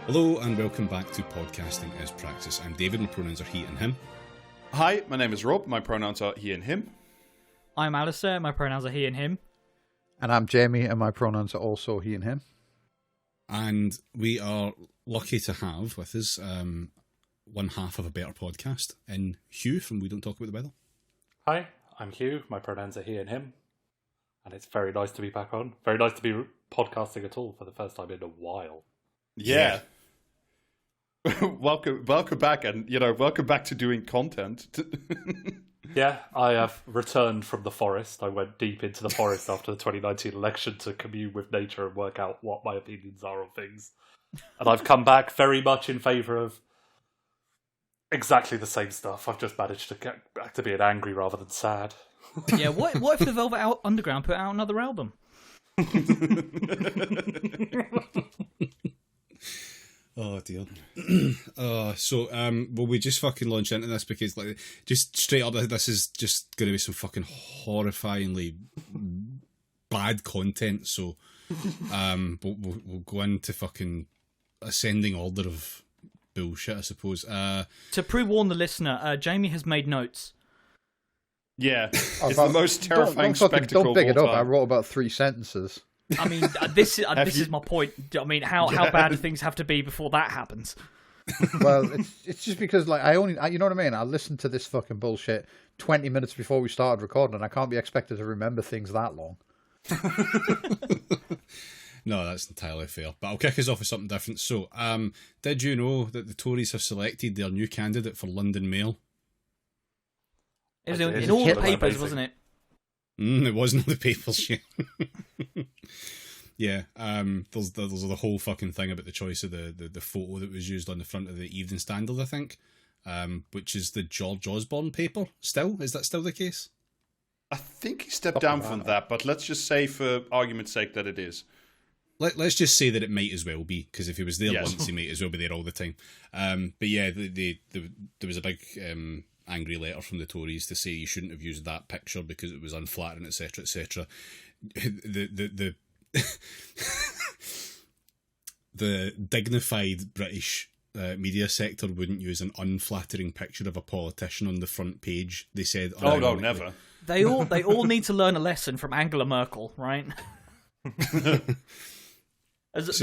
Hello and welcome back to Podcasting as Practice. I'm David, my pronouns are he and him. Hi, my name is Rob, my pronouns are he and him. I'm Alistair, my pronouns are he and him. And I'm Jamie, and my pronouns are also he and him. And we are lucky to have with us one half of a better podcast in Hugh from We Don't Talk About the Weather. Hi, I'm Hugh, my pronouns are he and him. And it's very nice to be back on. Very nice to be podcasting at all for the first time in a while. Yeah. welcome back, and welcome back to doing content. Yeah, I have returned from the forest. I went deep into the forest after the 2019 election to commune with nature and work out what my opinions are on things. And I've come back very much in favour of exactly the same stuff. I've just managed to get back to being angry rather than sad. Yeah, what if the Velvet Underground put out another album? Oh dear. Will we just fucking launch into this because, like, just straight up, this is just going to be some fucking horrifyingly bad content. So, we'll go into fucking ascending order of bullshit, I suppose. To pre-warn the listener, Jamie has made notes. Yeah, it's the most terrifying spectacle. Don't big of it all up. I time. wrote about 3 sentences. I mean, this is my point. I mean, how bad do things have to be before that happens? Well, it's just because, like, you know what I mean? I listened to this fucking bullshit 20 minutes before we started recording, and I can't be expected to remember things that long. No, that's entirely fair. But I'll kick us off with something different. So, did you know that the Tories have selected their new candidate for London Mayor? It was in all the papers, amazing. wasn't it? It wasn't on the papers yet. Yeah, there's the whole fucking thing about the choice of the photo that was used on the front of the Evening Standard, I think, which is the George Osborne paper. Is that still the case? I think he stepped down from that, but let's just say, for argument's sake, that it is. Let's just say that it might as well be, because if he was there Yes. once, he might as well be there all the time. But yeah, there was a big angry letter from the Tories to say you shouldn't have used that picture because it was unflattering, etc., etc. The dignified British media sector wouldn't use an unflattering picture of a politician on the front page. They said, Oh no, never. They all need to learn a lesson from Angela Merkel, right? There's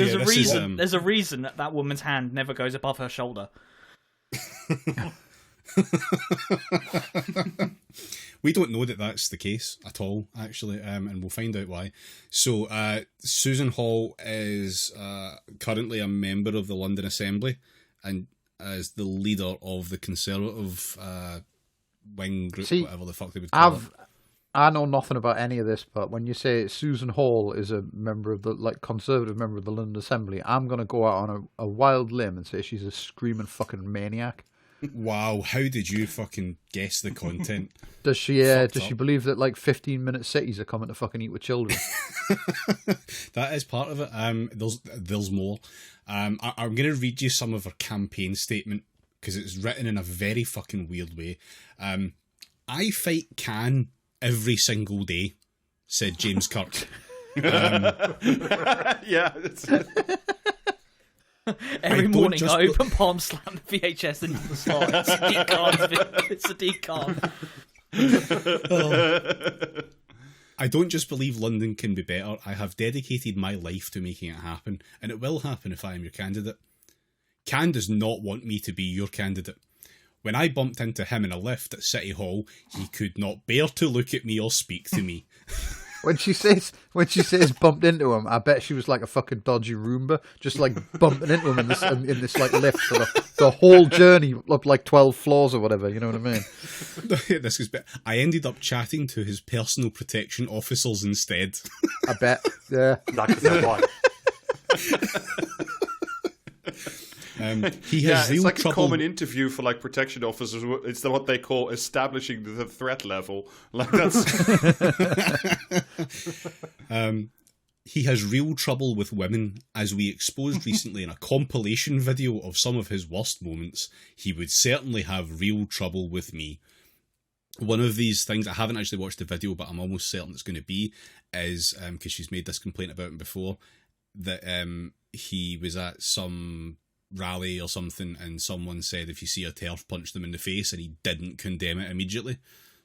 a reason that woman's hand never goes above her shoulder. We don't know that that's the case at all, actually, and we'll find out why. So, Susan Hall is currently a member of the London Assembly and is the leader of the Conservative wing group, whatever the fuck they would call it. I know nothing about any of this, but when you say Susan Hall is a member of the Conservative member of the London Assembly, I'm going to go out on a wild limb and say she's a screaming fucking maniac. Wow, how did you fucking guess the content? Does she believe that 15-minute cities are coming to fucking eat with children? That is part of it. There's more. I'm going to read you some of her campaign statement because it's written in a very fucking weird way. I fight Can every single day, said James Kirk. Yeah. Every morning I open palm, slam the VHS into the slot. It's a decon. I don't just believe London can be better. I have dedicated my life to making it happen, and it will happen if I am your candidate. Can does not want me to be your candidate. When I bumped into him in a lift at City Hall, he could not bear to look at me or speak to me. When she says bumped into him, I bet she was like a fucking dodgy Roomba, just bumping into him in this lift for the whole journey up 12 floors or whatever. You know what I mean? This is bit. I ended up chatting to his personal protection officers instead. I bet. Yeah. That's why. He has it's real like trouble. a common interview for protection officers. It's what they call establishing the threat level. That's. He has real trouble with women, as we exposed recently in a compilation video of some of his worst moments. He would certainly have real trouble with me. One of these things, I haven't actually watched the video, but I'm almost certain it's going to be, is, because she's made this complaint about him before, that he was at some rally or something, and someone said if you see a TERF, punch them in the face, and he didn't condemn it immediately.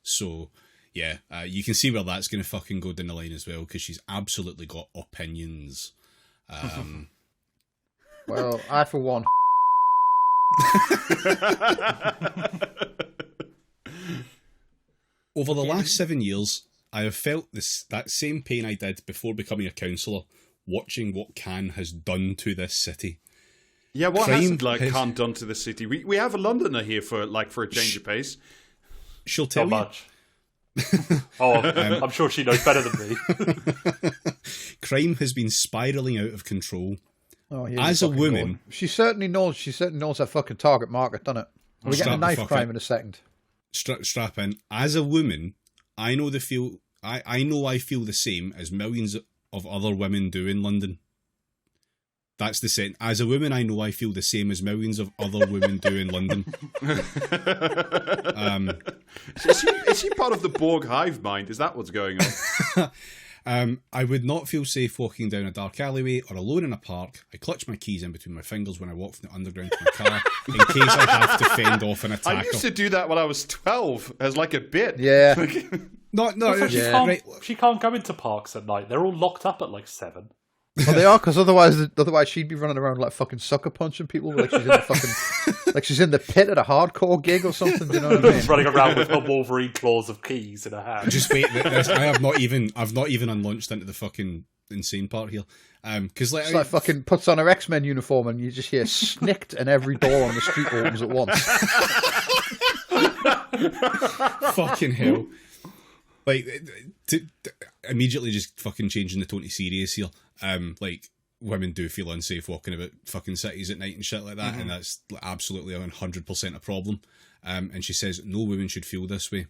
So, yeah, you can see where that's going to fucking go down the line as well, because she's absolutely got opinions. Well, I, for one... Over the last 7 years, I have felt that same pain I did before becoming a councillor, watching what Cannes has done to this city. Yeah, what Crime has Cannes done to the city? We have a Londoner here for a change of pace. She'll tell Not you. much. I'm sure she knows better than me. Crime has been spiralling out of control. Oh, As a woman... Going. She certainly knows her fucking target market, doesn't it? We're getting a knife crime in a second. Strap in. As a woman, I know I feel the same as millions of other women do in London. That's the sentence. As a woman, I know I feel the same as millions of other women do in London. Is she part of the Borg hive mind? Is that what's going on? I would not feel safe walking down a dark alleyway or alone in a park. I clutch my keys in between my fingers when I walk from the underground to my car in case I have to fend off an attacker. I used to do that when I was 12 as like a bit. Yeah. No, She can't go into parks at night. They're all locked up at like 7. Well, they are, because otherwise she'd be running around like fucking sucker punching people, like she's in the fucking, like she's in the pit at a hardcore gig or something. You know what I mean? Running around with her Wolverine claws of keys in her hand. Just wait, I've not even unlaunched into the fucking insane part here. Because It's like fucking puts on her X-Men uniform and you just hear snicked and every door on the street opens at once. fucking hell. Like, immediately just fucking changing the tone to serious here. Like, women do feel unsafe walking about fucking cities at night and shit like that, and that's absolutely 100% a problem. And she says no women should feel this way.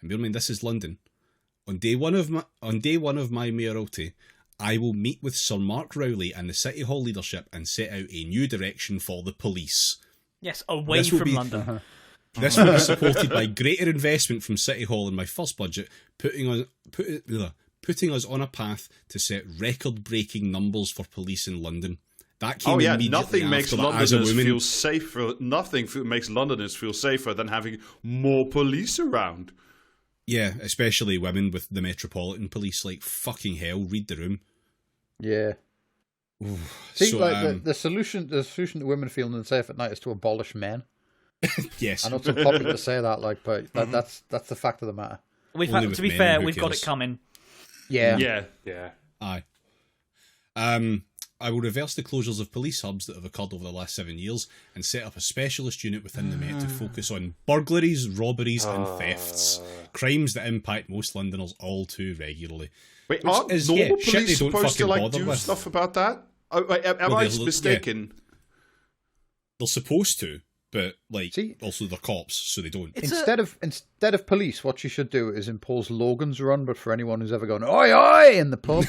And bear in mind, this is London. On day one of my mayoralty, I will meet with Sir Mark Rowley and the City Hall leadership and set out a new direction for the police. Yes, away from London. This will be supported by greater investment from City Hall in my first budget, putting us on a path to set record-breaking numbers for police in London. That came immediately nothing makes after that, Londoners feel safer. Nothing makes Londoners feel safer than having more police around. Yeah, especially women with the Metropolitan Police. Like, fucking hell, read the room. Yeah. Ooh, See, so, like the solution to women feeling unsafe at night is to abolish men. yes. I know it's unpopular to say that, like, but that's the fact of the matter. To be fair, we've got it coming. Yeah. Aye. I will reverse the closures of police hubs that have occurred over the last 7 years and set up a specialist unit within the Met to focus on burglaries, robberies and thefts. Crimes that impact most Londoners all too regularly. Wait, aren't normal police supposed to like do stuff about that? Am I mistaken? Yeah. They're supposed to, but like also they're cops, so they don't. Instead of police, what you should do is impose Logan's Run, but for anyone who's ever gone oi oi in the pub.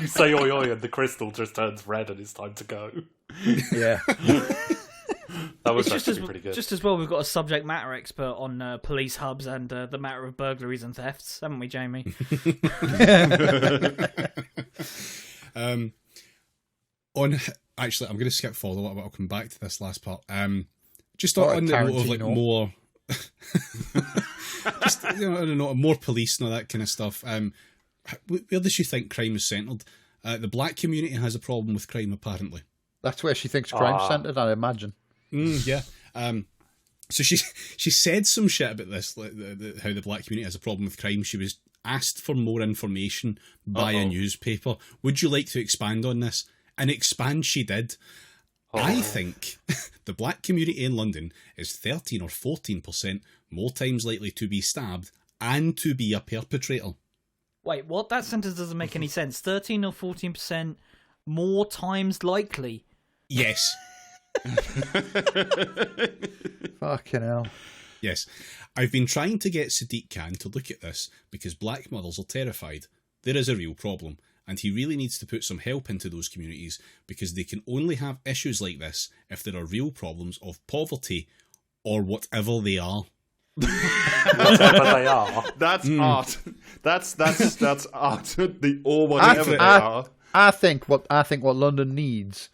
You say oi oi and the crystal just turns red and it's time to go. Yeah. That was actually pretty good. Just as well, we've got a subject matter expert on police hubs and the matter of burglaries and thefts, haven't we, Jamie? Actually, I'm going to skip forward a little bit. I'll come back to this last part. Just on the note of like more, just on the note of more police and all that kind of stuff. Where does she think crime is centred? The black community has a problem with crime, apparently. That's where she thinks crime's centred, I imagine. Yeah. So she said some shit about this, like how the black community has a problem with crime. She was asked for more information by a newspaper. Would you like to expand on this? And expand she did. I think the black community in London is 13 or 14% more times likely to be stabbed and to be a perpetrator. Wait, what? That sentence doesn't make any sense. 13 or 14% more times likely? Yes. Fucking hell. Yes. I've been trying to get Sadiq Khan to look at this because black mothers are terrified. There is a real problem. And he really needs to put some help into those communities because they can only have issues like this if there are real problems of poverty or whatever they are. Whatever they are. That's art. That's art. The or whatever they are. I think what London needs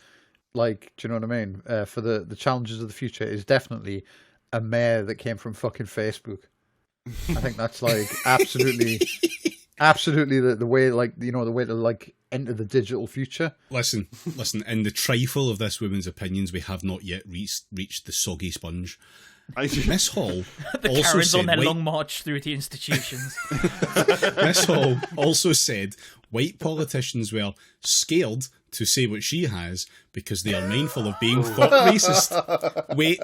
like, do you know what I mean? For the challenges of the future is definitely a mayor that came from fucking Facebook. I think that's like absolutely the way, like, you know, the way to like enter the digital future. Listen. In the trifle of this woman's opinions, we have not yet reached the soggy sponge. Miss Hall The also Karens said on their long march through the institutions. Miss Hall also said white politicians were scared to say what she has because they are mindful of being thought racist. Wait,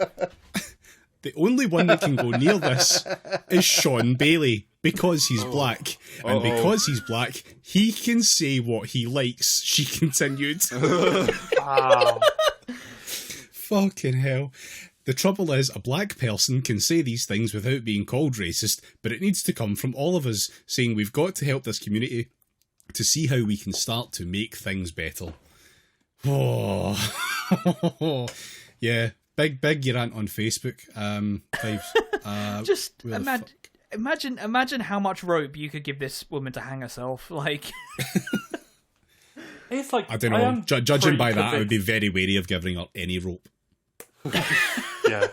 the only one that can go near this is Sean Bailey because he's black. And because he's black, he can say what he likes, she continued. Wow. Fucking hell. The trouble is, a black person can say these things without being called racist, but it needs to come from all of us saying we've got to help this community to see how we can start to make things better. Oh, yeah. Big your rant on Facebook. Fives. Just where the imagine how much rope you could give this woman to hang herself. Like, It's like, I don't know. Judging by that, I would be convinced- very wary of giving her any rope. Yeah,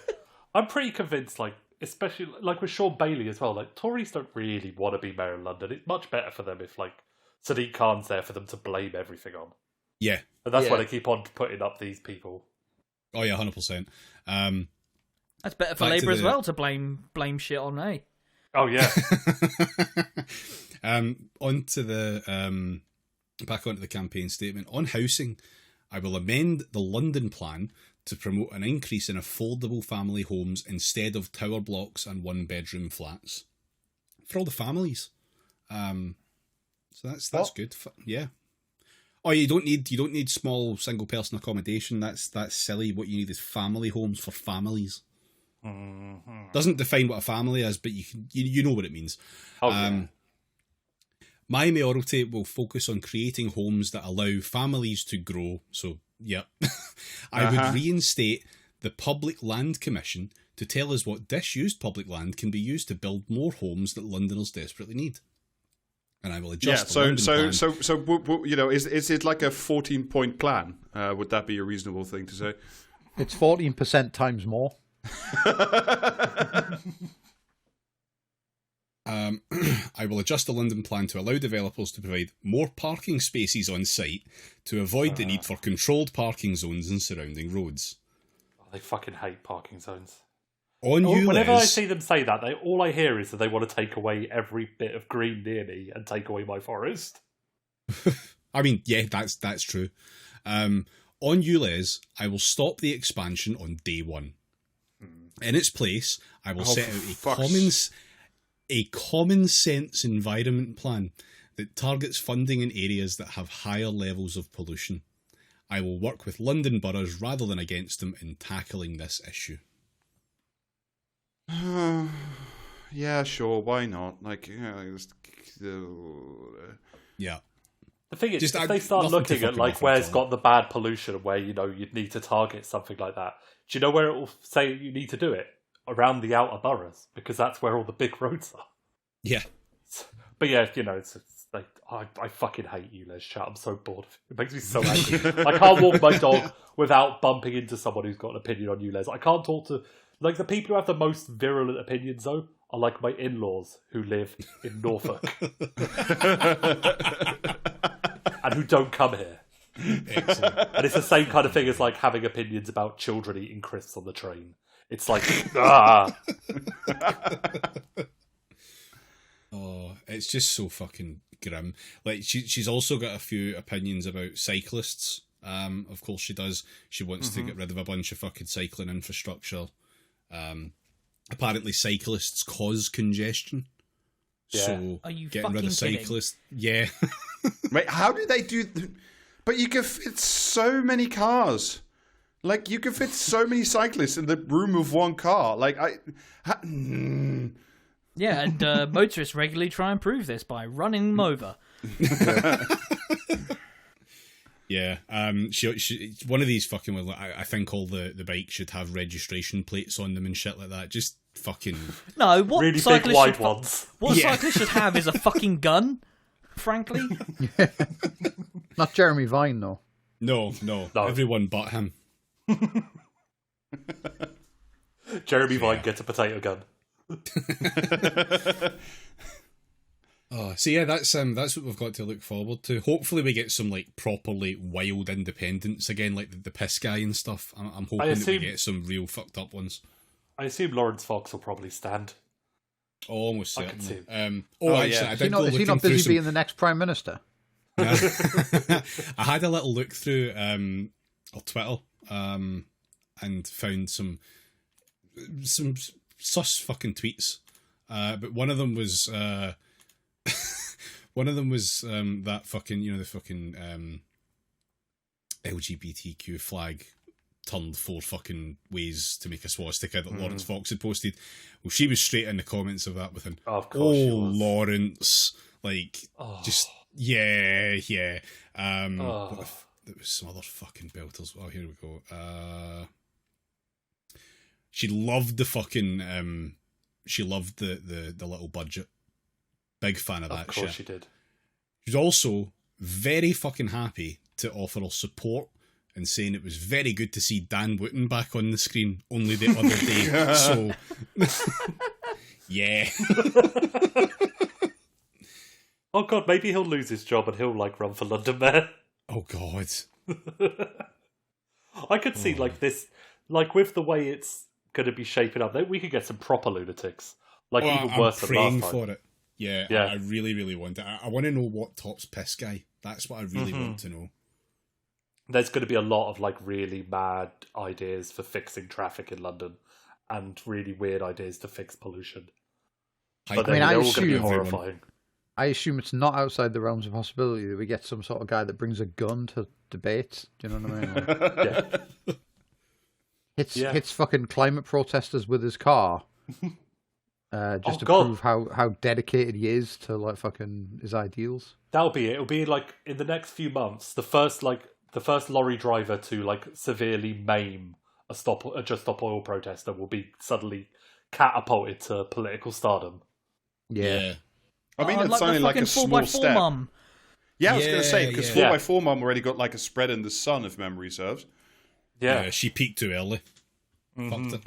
I'm pretty convinced. Like, especially like with Sean Bailey as well. Like, Tories don't really want to be mayor of London. It's much better for them if like Sadiq Khan's there for them to blame everything on. Yeah. And that's why Yeah. they keep on putting up these people. Oh yeah, 100%. that's better for Back to Labour as the- well to blame shit on, eh? Oh yeah, Onto the back onto the campaign statement on housing. I will amend the London plan to promote an increase in affordable family homes instead of tower blocks and one-bedroom flats for all the families. So that's good. Yeah. Oh, you don't need small single-person accommodation. That's silly. What you need is family homes for families. Doesn't define what a family is, but you know what it means. oh, yeah. My mayoralty will focus on creating homes that allow families to grow. So, yeah. I would reinstate the Public Land Commission to tell us what disused public land can be used to build more homes that Londoners desperately need. And I will adjust the London plan. So, you know, is it like a 14-point plan? Would that be a reasonable thing to say? It's 14% times more. I will adjust the London plan to allow developers to provide more parking spaces on site to avoid the need for controlled parking zones in surrounding roads. They fucking hate parking zones. On Whenever I ULEZ, see them say that, all I hear is that they want to take away every bit of green near me and take away my forest. I mean, yeah, that's true. On ULEZ, I will stop the expansion on day one. In its place, I will set out a common sense environment plan that targets funding in areas that have higher levels of pollution. I will work with London boroughs rather than against them in tackling this issue. Yeah, sure. Why not? Like, you know, Yeah. The thing is, Just if they start nothing to looking at fucking like offer where's at all. got the bad pollution and where, you know, you'd need to target something like that, do you know where it will say you need to do it? Around the outer boroughs, because that's where all the big roads are. Yeah. But yeah, you know, it's like, I fucking hate ULEZ chat. I'm so bored of it. It makes me so angry. I can't walk my dog without bumping into someone who's got an opinion on ULEZ. I can't talk to, like, the people who have the most virulent opinions, though, are like my in-laws who live in Norfolk. And who don't come here. Excellent. And it's the same kind of thing as like having opinions about children eating crisps on the train. It's like, ah. Oh, it's just so fucking grim. Like she's also got a few opinions about cyclists. Of course she does. She wants to get rid of a bunch of fucking cycling infrastructure. Apparently cyclists cause congestion. Yeah. So Are you getting rid fucking of kidding? cyclists, yeah. Wait, how do they do? But you can fit so many cars. Like, you can fit so many cyclists in the room of one car. Like, Yeah, and motorists regularly try and prove this by running them over. Yeah, she one of these fucking ones. I think all the bikes should have registration plates on them and shit like that. Just fucking No, what Really big cyclists wide should, ones. what Yeah. cyclists should have is a fucking gun. Frankly, Not Jeremy Vine, though. No, everyone but him. Jeremy Vine gets a potato gun. So yeah, that's what we've got to look forward to. Hopefully, we get some like properly wild independents again, like the piss guy and stuff. I'm hoping that we get some real fucked up ones. I assume Lawrence Fox will probably stand. Oh, almost certainly. I Is did go he looking not through busy being the next prime minister? I had a little look through Twitter and found some sus fucking tweets. But one of them was that fucking, the fucking LGBTQ flag turned 4 fucking ways to make a swastika that Lawrence Fox had posted. Well, she was straight in the comments of that with an, of course she was. Lawrence, just yeah. There was some other fucking belters. Oh, here we go. She loved the fucking she loved the little budget. Big fan of that shit. Of course she did. She was also very fucking happy to offer us support and saying it was very good to see Dan Wooten back on the screen only the other day. So, yeah. Oh god, maybe he'll lose his job and he'll run for London Mayor. Oh god. I could see this, with the way it's going to be shaping up, we could get some proper lunatics. Even worse than last time. For it. Yeah. I really, really want it. I want to know what tops piss guy. That's what I really want to know. There's going to be a lot of really mad ideas for fixing traffic in London and really weird ideas to fix pollution. But they're all going to be horrifying. I assume it's not outside the realms of possibility that we get some sort of guy that brings a gun to debates. Do you know what I mean? Hits fucking climate protesters with his car. Just to prove how dedicated he is to fucking his ideals. That'll be it. It'll be in the next few months, the first lorry driver to severely maim a Just Stop Oil protester will be suddenly catapulted to political stardom. Yeah. I mean, it's only a small step. Mum. Yeah, I was going to say, because 4x4 Mum already got a spread in the sun, if memory serves. Yeah, she peaked too early. Fucked it.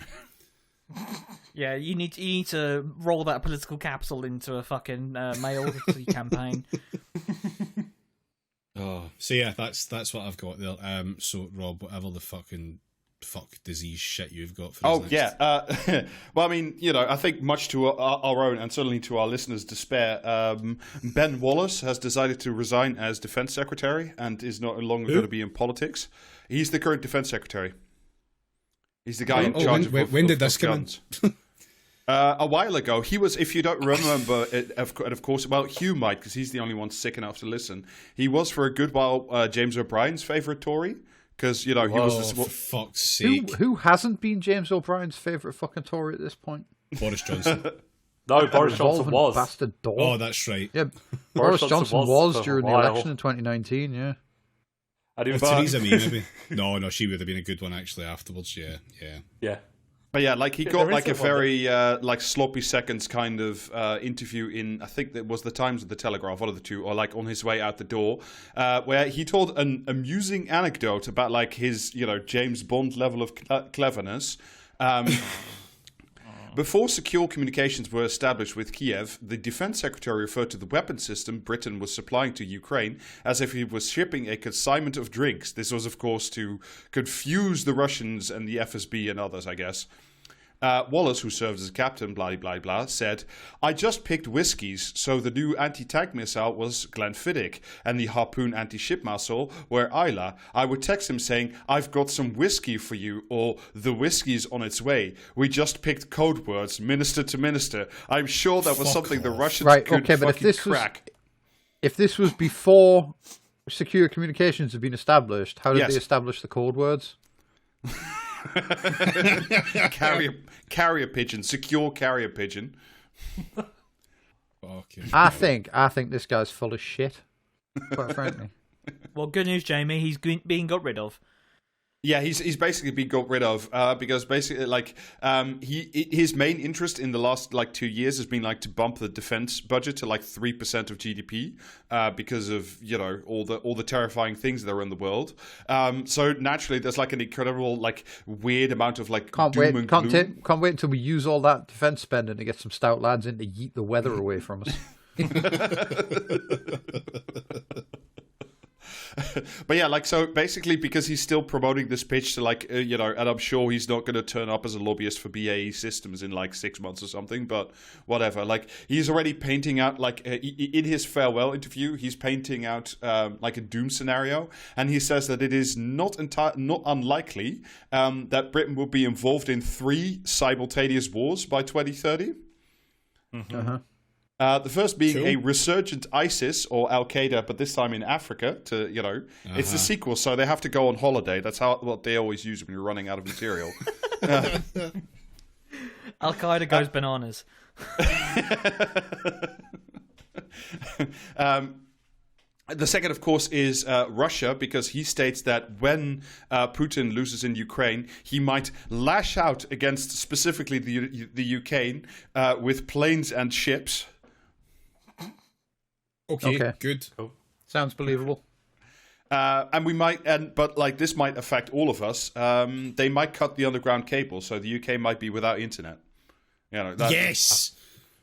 Yeah, you need to roll that political capital into a fucking mail-to campaign. Oh, so yeah, that's what I've got there. So Rob, whatever the fucking disease shit you've got for us next. Yeah. Well, I mean, I think much to our own and certainly to our listeners' despair, Ben Wallace has decided to resign as Defense Secretary and is no longer going to be in politics. He's the current Defense Secretary. He's the guy in charge when did this come in? A while ago. He was, if you don't remember, of course, well, Hugh might, because he's the only one sick enough to listen. He was for a good while James O'Brien's favourite Tory. Because, he was... for fuck's sake. Who hasn't been James O'Brien's favourite fucking Tory at this point? Boris Johnson. No, Boris Johnson was. Bastard dog. Oh, that's right. Yeah, Boris Johnson was during the election in 2019, yeah. Theresa May, maybe. No, she would have been a good one, actually, afterwards, yeah. But yeah, he got a very sloppy seconds kind of interview in, I think that was the Times or the Telegraph, one of the two, or on his way out the door, where he told an amusing anecdote about his James Bond level of cleverness. Before secure communications were established with Kiev, the defense secretary referred to the weapon system Britain was supplying to Ukraine as if he was shipping a consignment of drinks. This was, of course, to confuse the Russians and the FSB and others, I guess. Wallace, who served as a captain, blah, blah, blah, said, "I just picked whiskies, so the new anti-tank missile was Glenfiddich, and the Harpoon anti-ship missile were Isla. I would text him saying, 'I've got some whiskey for you,' or 'the whiskey's on its way.' We just picked code words, minister to minister. I'm sure that was something the Russians could fucking crack." If this was before secure communications had been established, how did they establish the code words? Carrier pigeon, secure carrier pigeon. I think this guy's full of shit, quite frankly. Well, good news, Jamie. He's being got rid of. Yeah, he's basically been got rid of because basically his main interest in the last 2 years has been to bump the defense budget to 3% of GDP because of all the terrifying things that are in the world. So naturally, there's an incredible weird amount of Can't doom wait, and can't, gloom. can't wait until we use all that defence spending to get some stout lads in to yeet the weather away from us. But yeah, so basically because he's still promoting this pitch to and I'm sure he's not going to turn up as a lobbyist for BAE Systems in 6 months or something, but whatever. He's already painting out in his farewell interview, he's painting out a doom scenario, and he says that it is not unlikely that Britain will be involved in 3 simultaneous wars by 2030. Uh-huh. The first being Cool. a resurgent ISIS or Al Qaeda, but this time in Africa. It's the sequel, so they have to go on holiday. That's what they always use when you're running out of material. Al Qaeda goes bananas. The second, of course, is Russia, because he states that when Putin loses in Ukraine, he might lash out against specifically the Ukraine with planes and ships. Okay, good. Cool. Sounds believable. And we might, but this might affect all of us. They might cut the underground cable, so the UK might be without internet. Yes!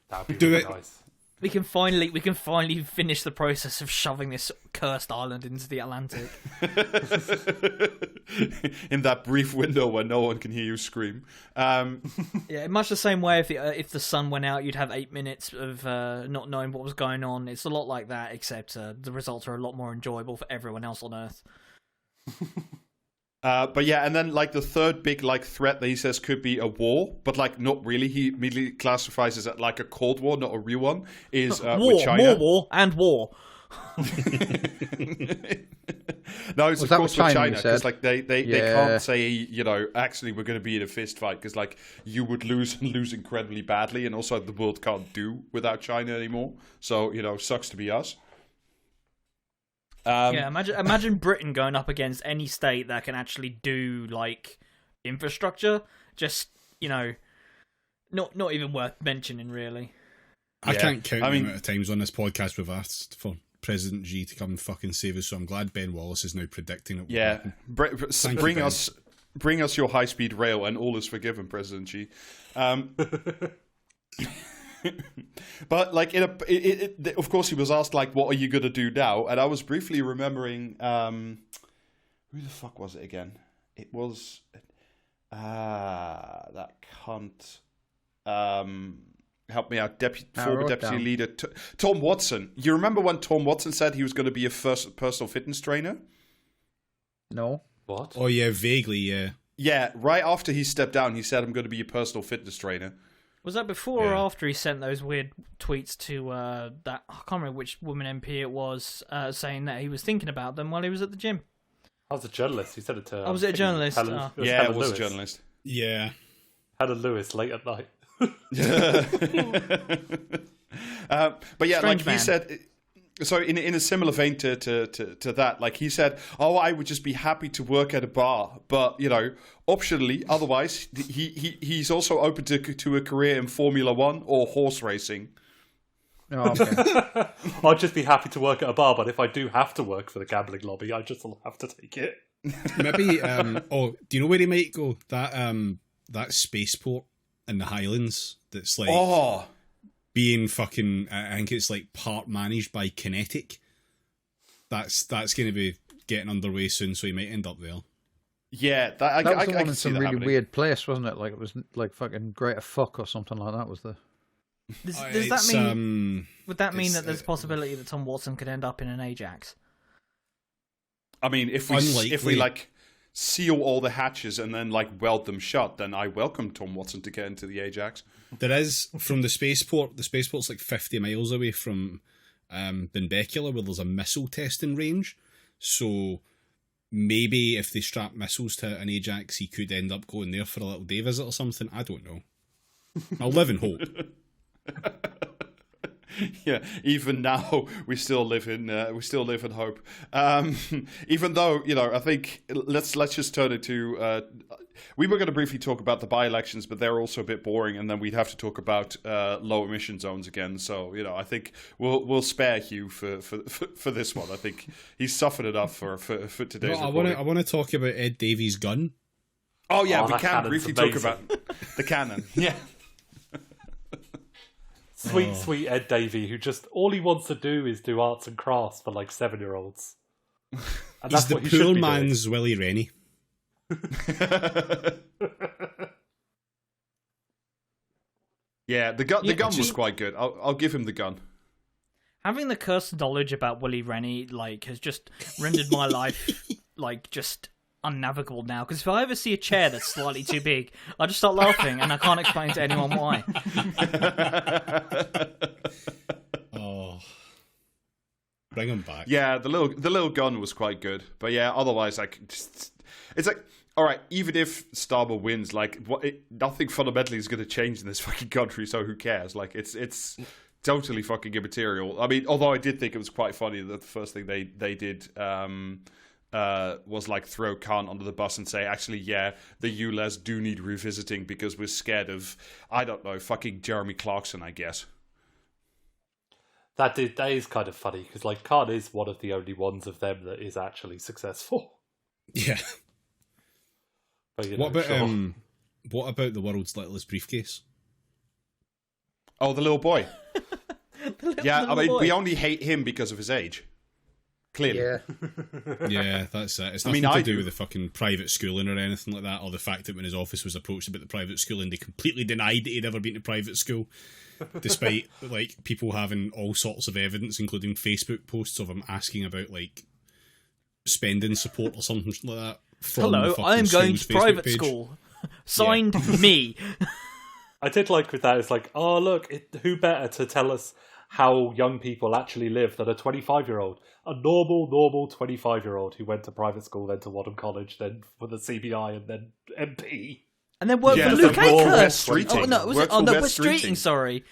That'd be Do really it. nice. We can finally finish the process of shoving this cursed island into the Atlantic. In that brief window where no one can hear you scream. Yeah, much the same way if the sun went out, you'd have 8 minutes of not knowing what was going on. It's a lot like that, except the results are a lot more enjoyable for everyone else on Earth. But yeah, and then the third big threat that he says could be a war, but not really. He immediately classifies it as a Cold War, not a real one. Is War, with China. more war, and war. No, it's Was of that course with with China, China, you because said? they Yeah. can't say actually we're going to be in a fist fight, because you would lose and lose incredibly badly, and also the world can't do without China anymore. So sucks to be us. Yeah, imagine Britain going up against any state that can actually do infrastructure. Just not even worth mentioning, really. I Yeah. can't count I the mean- amount of times on this podcast we've asked for President G to come and fucking save us, so I'm glad Ben Wallace is now predicting it. will Yeah, happen. bring you, Ben. us your high speed rail, and all is forgiven, President Xi. But of course, he was asked what are you gonna do now? And I was briefly remembering who the fuck was it again? It was that cunt. Help me out, former deputy leader Tom Watson. You remember when Tom Watson said he was going to be a personal fitness trainer? No. What? Oh yeah, vaguely, yeah. Yeah, right after he stepped down, he said, I'm going to be a personal fitness trainer. Was that before or Yeah. after he sent those weird tweets to that? I can't remember which woman MP it was, saying that he was thinking about them while he was at the gym. I was a journalist. He said it to. Oh, was it a journalist? Helen, Oh. Yeah, Helen it was Lewis. a journalist. Yeah. Helen Lewis late at night. But yeah, Strange he man. said. So in a similar vein to that, he said, "Oh, I would just be happy to work at a bar, but optionally, otherwise, he's also open to a career in Formula One or horse racing." Oh, okay. I'd just be happy to work at a bar, but if I do have to work for the gambling lobby, I just will have to take it. Maybe do you know where he might go? That spaceport in the Highlands that's being fucking, I think it's part managed by Kinetic. That's going to be getting underway soon, so he might end up there. Yeah, That was the I one can in see some that really happening. weird place, wasn't it? It was fucking Greater Fuck or something like that was the... Does It's, that mean? Would that mean it's, that there's a possibility that Tom Watson could end up in an Ajax? I mean, if we Unlikely. seal all the hatches and then weld them shut, then I welcome Tom Watson to get into the Ajax. There is, from the spaceport, 50 miles away from Benbecula, where there's a missile testing range. So maybe if they strap missiles to an Ajax, he could end up going there for a little day visit or something. I don't know. I'll live in hope. Yeah, even now we still live in hope. Even though, I think let's just turn it to. We were going to briefly talk about the by-elections, but they're also a bit boring, and then we'd have to talk about low emission zones again. So I think we'll spare Hugh for this one. I think he's suffered enough for today's. I want to talk about Ed Davies' gun. Oh yeah, we that can cannon's briefly amazing. talk about the cannon. Yeah. Sweet Ed Davey, who just all he wants to do is do arts and crafts for like 7-year-olds. And He's that's the what he should poor be man's Willie Rennie. Yeah, the gun was quite good. I'll give him the gun. Having the cursed knowledge about Willie Rennie has just rendered my life just unnavigable now. Because if I ever see a chair that's slightly too big, I just start laughing and I can't explain to anyone why. Oh, bring him back. Yeah, the little gun was quite good, but yeah, otherwise it's like. All right, even if Starmer wins, nothing fundamentally is going to change in this fucking country, so who cares? It's totally fucking immaterial. I mean, although I did think it was quite funny that the first thing they did was throw Khan under the bus and say, actually, yeah, the ulez do need revisiting because we're scared of, I don't know, fucking Jeremy Clarkson, I guess. That is kind of funny because Khan is one of the only ones of them that is actually successful. Yeah. But, what about the world's littlest briefcase? Oh, the little boy. I mean, boy. we only hate him because of his age. Clearly. Yeah. Yeah, that's it. It's nothing to do with the fucking private schooling or anything like that, or the fact that when his office was approached about the private schooling, they completely denied that he'd ever been to private school, despite people having all sorts of evidence, including Facebook posts of him asking about spending support or something like that. Hello, I am going to private school. Signed, me. I did with that. It's oh look, who better to tell us how young people actually live than a 25-year-old, a normal 25-year-old who went to private school, then to Wadham College, then for the CBI, and then MP, and then worked for Luke Akers. Oh no, West Streeting. Sorry.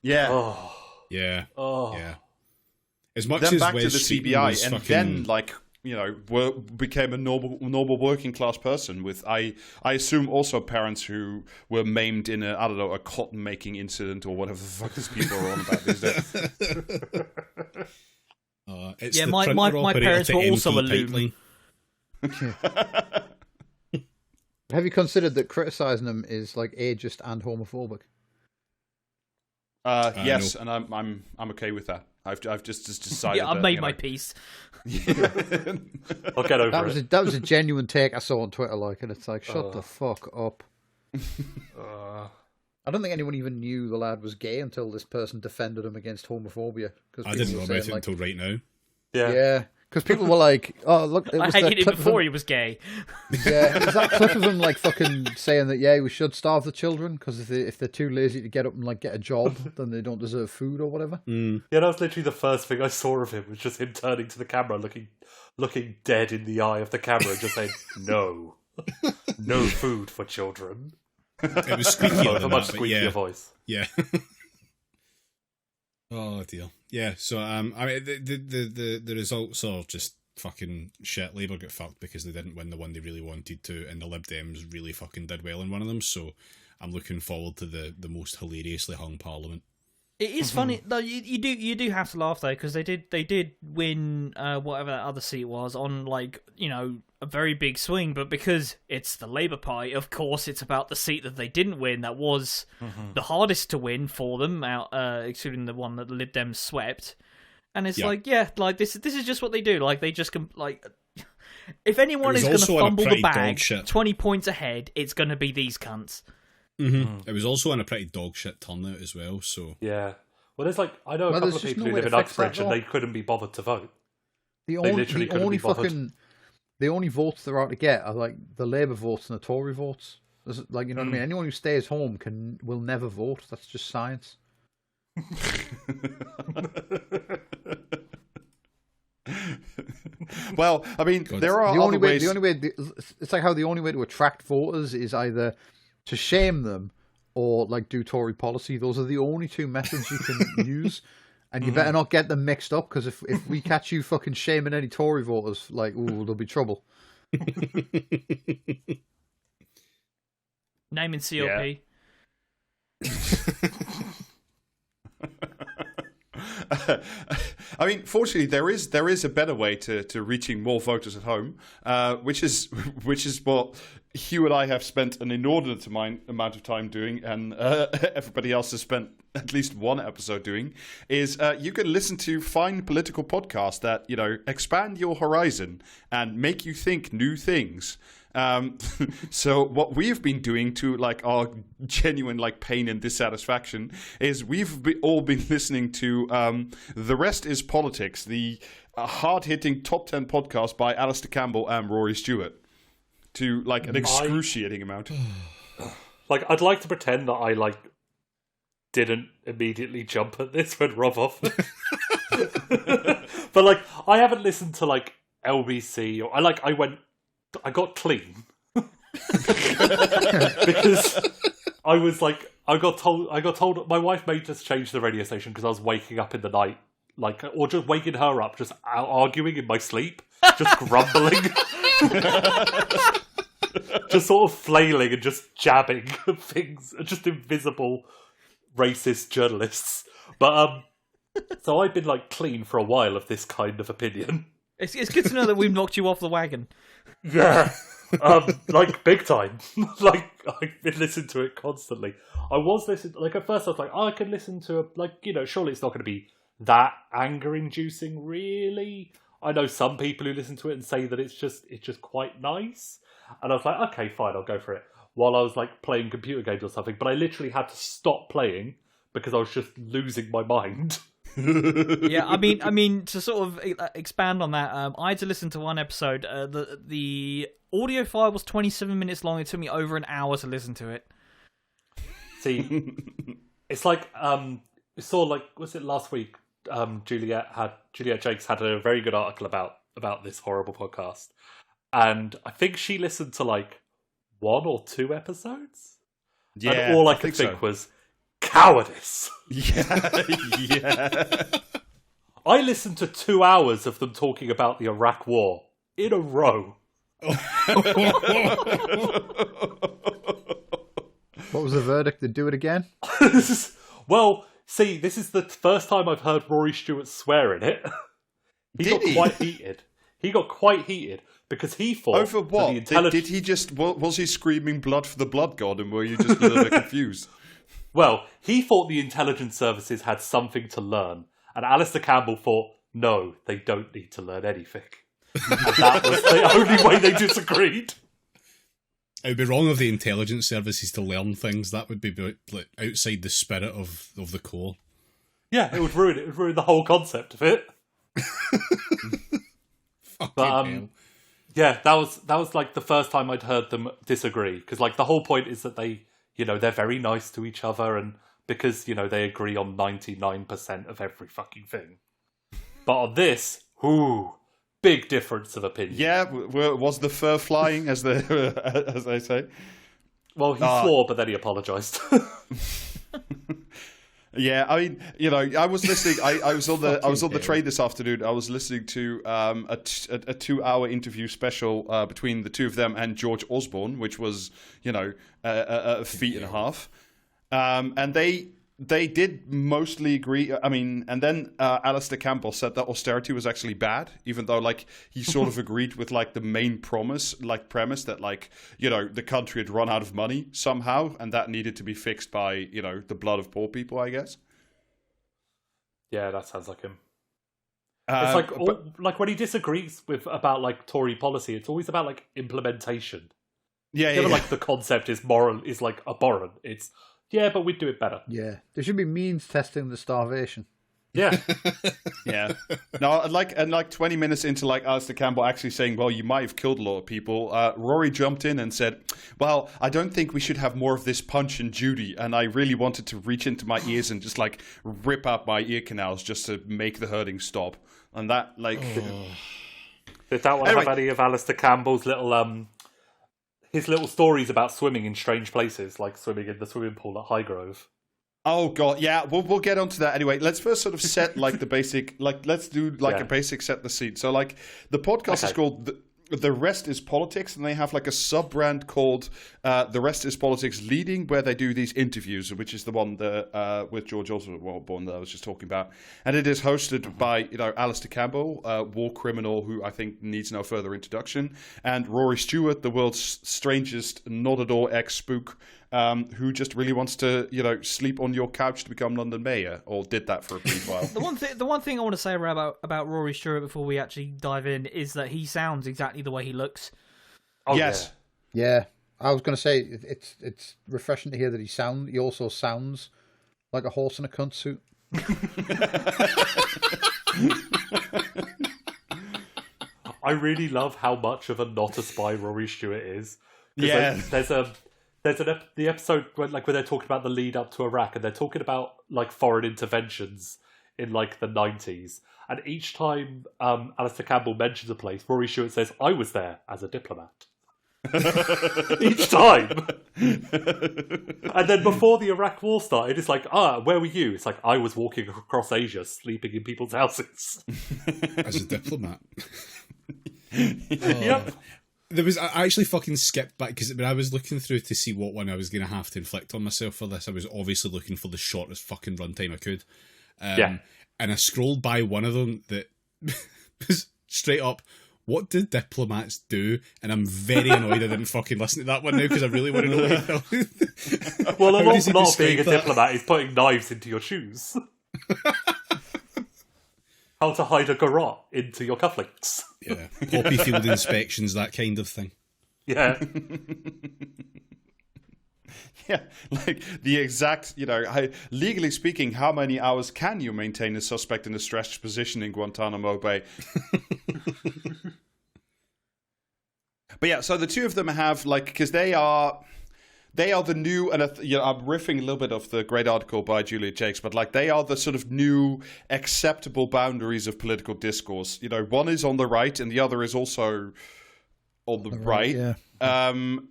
Yeah. Oh. Yeah. Oh. Yeah. As much then as back West to the Streeting CBI, was and fucking... then became a normal working class person with I assume also parents who were maimed in a cotton making incident or whatever the fuck these people are on about these days. My parents were also a loom. Have you considered that criticising them is ageist and homophobic? Yes, no. and I'm okay with that. I've just decided. Yeah, I've made my peace. I'll get over it. That was a genuine take I saw on Twitter, and it's shut the fuck up. I don't think anyone even knew the lad was gay until this person defended him against homophobia. I didn't know about it until right now. Yeah. Because people were like, "Oh, look!" It was I hated him before he was gay. Yeah, it was that clip of him fucking saying that we should starve the children because if they're too lazy to get up and get a job, then they don't deserve food or whatever. Mm. Yeah, that was literally the first thing I saw of him, was just him turning to the camera, looking dead in the eye of the camera, and just saying, "No, no food for children." It was squeakier With than a much that, but squeakier yeah. voice. Yeah. Oh dear. Yeah. So I mean, the results are just fucking shit. Labour got fucked because they didn't win the one they really wanted to, and the Lib Dems really fucking did well in one of them. So I'm looking forward to the most hilariously hung Parliament. It is funny though. You do have to laugh though, because they did win whatever that other seat was on a very big swing, but because it's the Labour Party, of course, it's about the seat that they didn't win that was the hardest to win for them, excluding the one that the Lib Dems swept. And it's this is just what they do. They just if anyone is going to fumble the bag 20 points ahead, it's going to be these cunts. Mm-hmm. It was also in a pretty dog shit turnout as well. So yeah, well, there's I know a couple of people who live in Uxbridge and they couldn't be bobothered to vote. The only votes they're out to get are the Labour votes and the Tory votes. You know what I mean? Anyone who stays home will never vote. That's just science. Well, I mean, there are other ways. It's how the only way to attract voters is either to shame them or do Tory policy. Those are the only two methods you can use. And you better not get them mixed up, because if we catch you fucking shaming any Tory voters, like, ooh, there'll be trouble. Naming CLP. I mean, fortunately, there is a better way to reaching more voters at home, which is what Hugh and I have spent an inordinate amount of time doing, and everybody else has spent at least one episode doing. Is you can listen to fine political podcasts that expand your horizon and make you think new things. So what we've been doing to like our genuine like pain and dissatisfaction is we've all been listening to The Rest is Politics, the hard-hitting top 10 podcast by Alistair Campbell and Rory Stewart, to like an excruciating amount. Like, I'd like to pretend that I like didn't immediately jump at this when Rob offered. But like, I haven't listened to like LBC or I got clean because I got told my wife made us change the radio station because I was waking up in the night, like, or just waking her up, just arguing in my sleep, just grumbling, just sort of flailing and just jabbing things, just invisible racist journalists. But so I've been like clean for a while of this kind of opinion. It's good to know that we've knocked you off the wagon. Yeah, like big time. Like, I've been listening to it constantly. I was listening, like, at first I was like, I can listen to surely it's not going to be that anger-inducing, really. I know some people who listen to it and say that it's just quite nice. And I was like, okay, fine, I'll go for it. While I was like playing computer games or something, but I literally had to stop playing because I was just losing my mind. Yeah, I mean, to sort of expand on that, I had to listen to one episode. The audio file was 27 minutes long. It took me over an hour to listen to it. See, it's like we saw, like, was it last week? Juliet Jakes had a very good article about this horrible podcast, and I think she listened to like 1 or 2 episodes. Yeah, and all I could think was cowardice. Yeah. I listened to 2 hours of them talking about the Iraq War in a row. What was the verdict? Did do it again? Well, see, this is the first time I've heard Rory Stewart swear in it. He got quite heated because he thought over what? Did he just was he screaming blood for the blood god, and were you just a little bit confused? Well, he thought the intelligence services had something to learn, and Alistair Campbell thought, no, they don't need to learn anything. And that was the only way they disagreed. It would be wrong of the intelligence services to learn things. That would be like outside the spirit of the core. Yeah, it would ruin it. It would ruin the whole concept of it. But yeah, that was like the first time I'd heard them disagree, because like the whole point is that they, they're very nice to each other, and because they agree on 99% of every fucking thing. But on this, big difference of opinion. Yeah, was the fur flying, as they say? Well, he swore, but then he apologised. Yeah, I mean, I was listening. I was on the train this afternoon. I was listening to a 2-hour interview special between the two of them and George Osborne, which was a feat and a half. And they did mostly agree. I mean, and then Alistair Campbell said that austerity was actually bad, even though like he sort of agreed with like the main premise that like the country had run out of money somehow, and that needed to be fixed by the blood of poor people, I guess. Yeah, that sounds like him. It's like when he disagrees about like Tory policy, it's always about like implementation. Yeah, Like the concept is like abhorrent. It's but we'd do it better. Yeah, there should be means testing the starvation. Yeah. Yeah. No, like 20 minutes into like Alistair Campbell actually saying, well, you might have killed a lot of people, Rory jumped in and said, well, I don't think we should have more of this Punch and Judy, and I really wanted to reach into my ears and just like rip out my ear canals just to make the hurting stop. And that like Did that one have any of Alistair Campbell's little his little stories about swimming in strange places, like swimming in the swimming pool at Highgrove? Oh god, yeah, we'll get onto that anyway. Let's first sort of set like the basic, like let's do like a basic set the scene. So like the podcast is called the Rest is Politics, and they have like a sub brand called The Rest is Politics Leading, where they do these interviews, which is the one that with George Osborne that I was just talking about, and it is hosted by Alistair Campbell, war criminal who I think needs no further introduction, and Rory Stewart, the world's strangest not at all ex spook. Who just really wants to, sleep on your couch to become London mayor, or did that for a brief while. The one thing I want to say about Rory Stewart before we actually dive in is that he sounds exactly the way he looks. Oh, yes. Yeah. I was going to say it's refreshing to hear that he also sounds like a horse in a cunt suit. I really love how much of a not a spy Rory Stewart is. Yeah. There's the episode where they're talking about the lead up to Iraq, and they're talking about like foreign interventions in like the 90s. And each time Alistair Campbell mentions a place, Rory Stewart says, "I was there as a diplomat." Each time. And then before the Iraq war started, it's like, where were you? It's like, I was walking across Asia, sleeping in people's houses. As a diplomat. Yep. I actually fucking skipped back because when I was looking through to see what one I was going to have to inflict on myself for this, I was obviously looking for the shortest fucking runtime I could. And I scrolled by one of them that was straight up, what do diplomats do? And I'm very annoyed I didn't fucking listen to that one now because I really want to know what it Well, a lot of being a diplomat is putting knives into your shoes. How to hide a garrote into your cufflinks. Yeah, poppy field inspections, that kind of thing. Yeah. Yeah, like the exact, legally speaking, how many hours can you maintain a suspect in a stretched position in Guantanamo Bay? But yeah, so the two of them have, because they are the new, and I'm riffing a little bit of the great article by Julia Jakes, but they are the sort of new acceptable boundaries of political discourse. One is on the right, and the other is also on the right. Yeah. And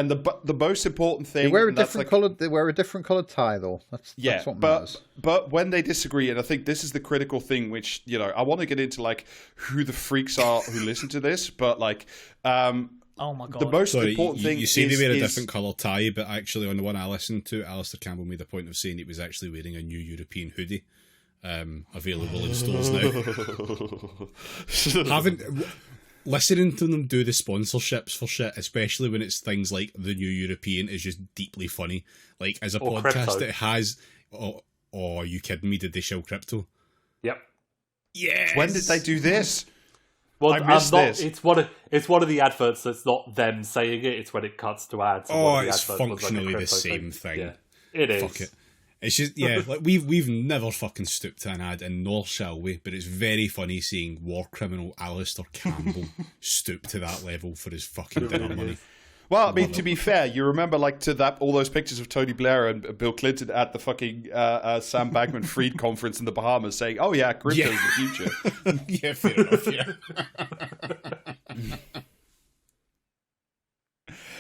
the most important thing, they wear a different coloured. They wear a different coloured tie, though. That's what matters. But when they disagree, and I think this is the critical thing, which I want to get into who the freaks are who listen to this, but oh my god! The most important thing you say they wear a different colour tie, but actually on the one I listened to, Alistair Campbell made a point of saying he was actually wearing a new European hoodie, available in stores now. Listening to them do the sponsorships for shit, especially when it's things like the New European, is just deeply funny. As a podcast crypto. that has... Oh, are you kidding me? Did they show crypto? Yep. Yes! When did they do this? Well, I missed this. It's one of the adverts that's not them saying it. It's when it cuts to ads. It's functionally the same thing. Yeah, it is. Fuck it. It's just, we've never fucking stooped to an ad, and nor shall we, but it's very funny seeing war criminal Alistair Campbell stoop to that level for his fucking dinner money. Well, I mean, to be fair, you remember all those pictures of Tony Blair and Bill Clinton at the fucking Sam Bankman-Fried conference in the Bahamas saying, "Oh yeah, crypto's the future." Yeah, fair enough, yeah.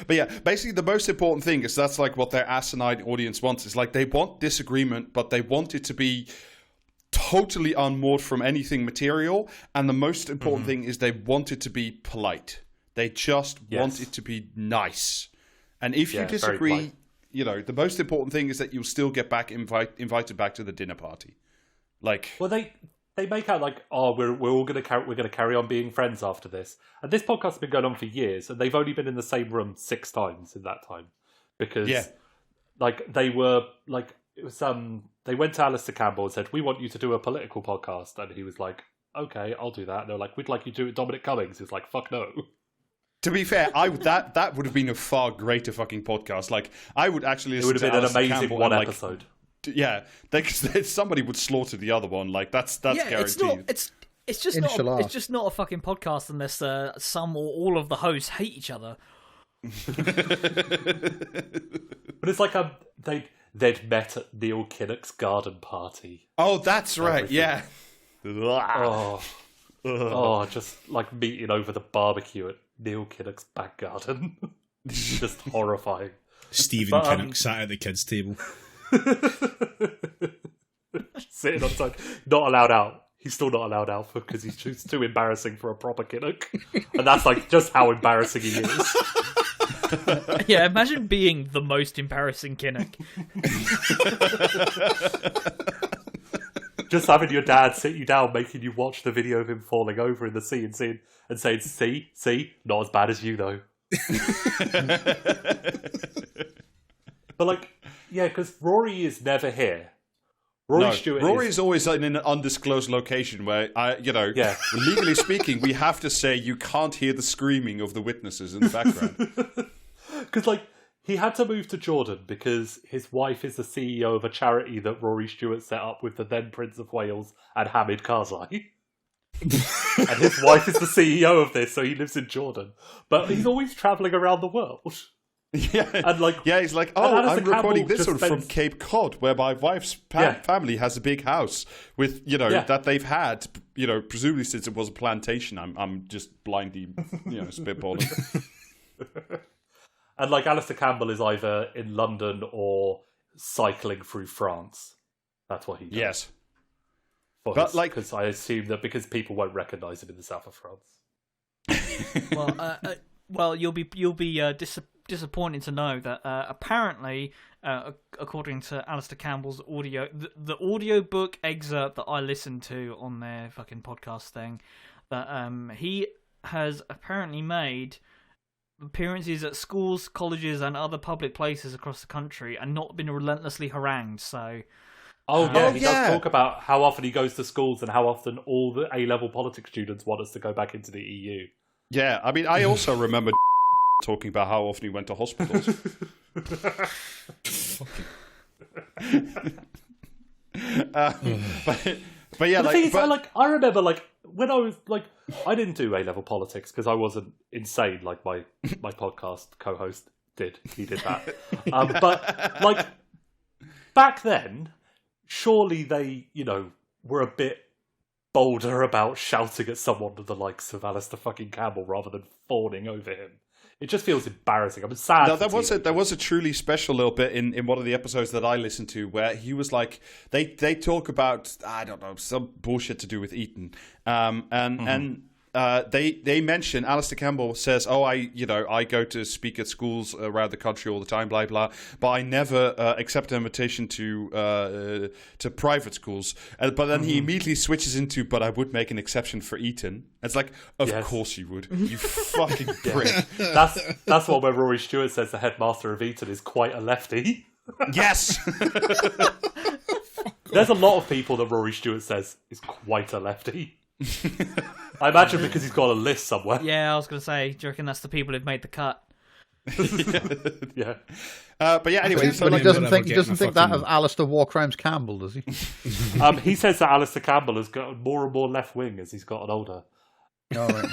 But yeah, basically the most important thing is that's what their asinine audience wants. Is they want disagreement, but they want it to be totally unmoored from anything material. And the most important thing is they want it to be polite. They just want it to be nice. And if you disagree, the most important thing is that you'll still get back invited back to the dinner party. Well, they make out we're all gonna carry on being friends after this. And this podcast's been going on for years, and they've only been in the same room 6 times in that time, because they were it was they went to Alistair Campbell and said, "We want you to do a political podcast," and he was like, "Okay, I'll do that." And they're like, "We'd like you to do it with Dominic Cummings." He's like, "Fuck no." To be fair, that would have been a far greater fucking podcast. I would actually listen to it would have been an Alistair amazing Campbell one and, episode. Yeah, somebody would slaughter the other one. That's guaranteed. It's just not a fucking podcast unless some or all of the hosts hate each other. But it's like they'd met at Neil Kinnock's garden party. Oh, that's right. Yeah. Just meeting over the barbecue at Neil Kinnock's back garden. Just horrifying. Stephen Kinnock sat at the kids' table. Sitting on his own, not allowed out. He's still not allowed out because he's just too embarrassing for a proper Kinnock. And that's like just how embarrassing he is. Yeah, imagine being the most embarrassing Kinnock. Just having your dad sit you down, making you watch the video of him falling over in the sea and saying, see, not as bad as you though. But like, yeah, because Rory is never here. Rory's always in an undisclosed location where, legally speaking, we have to say you can't hear the screaming of the witnesses in the background. Because, like, he had to move to Jordan because his wife is the CEO of a charity that Rory Stewart set up with the then Prince of Wales and Hamid Karzai. And his wife is the CEO of this, so he lives in Jordan. But he's always travelling around the world. Yeah, and he's like, I'm recording this one from Cape Cod, where my wife's family has a big house with, that they've had, presumably since it was a plantation. I'm just blindly, spitballing. And like Alistair Campbell is either in London or cycling through France. That's what he does. Yes, because I assume that because people won't recognise him in the south of France. Well, you'll be disappointed to know that apparently, according to Alistair Campbell's audio, the audiobook excerpt that I listened to on their fucking podcast thing, that he has apparently made appearances at schools, colleges, and other public places across the country, and not been relentlessly harangued. So. He does talk about how often he goes to schools and how often all the A-level politics students want us to go back into the EU. Yeah, I mean, I also remember talking about how often he went to hospitals. But yeah, the thing is, I remember, like, when I was, like, I didn't do A-level politics because I wasn't insane like my podcast co-host did. He did that. But, like, back then, surely they, were a bit bolder about shouting at someone of the likes of Alistair fucking Campbell rather than fawning over him. It just feels embarrassing. I'm sad. No, there was a truly special little bit in one of the episodes that I listened to where he was like, they talk about, I don't know, some bullshit to do with Eton, and they mention, Alistair Campbell says, I go to speak at schools around the country all the time, blah blah, but I never accept an invitation to private schools. But then he immediately switches into, but I would make an exception for Eton. It's like, of course you would, you fucking prick. That's one where Rory Stewart says the headmaster of Eton is quite a lefty. Yes. There's a lot of people that Rory Stewart says is quite a lefty. I imagine because he's got a list somewhere. Yeah, I was going to say, do you reckon that's the people who've made the cut? Yeah. But yeah, anyway. But he doesn't think that of Alistair War Crimes Campbell, does he? He says that Alistair Campbell has got more and more left wing as he's gotten older. All right.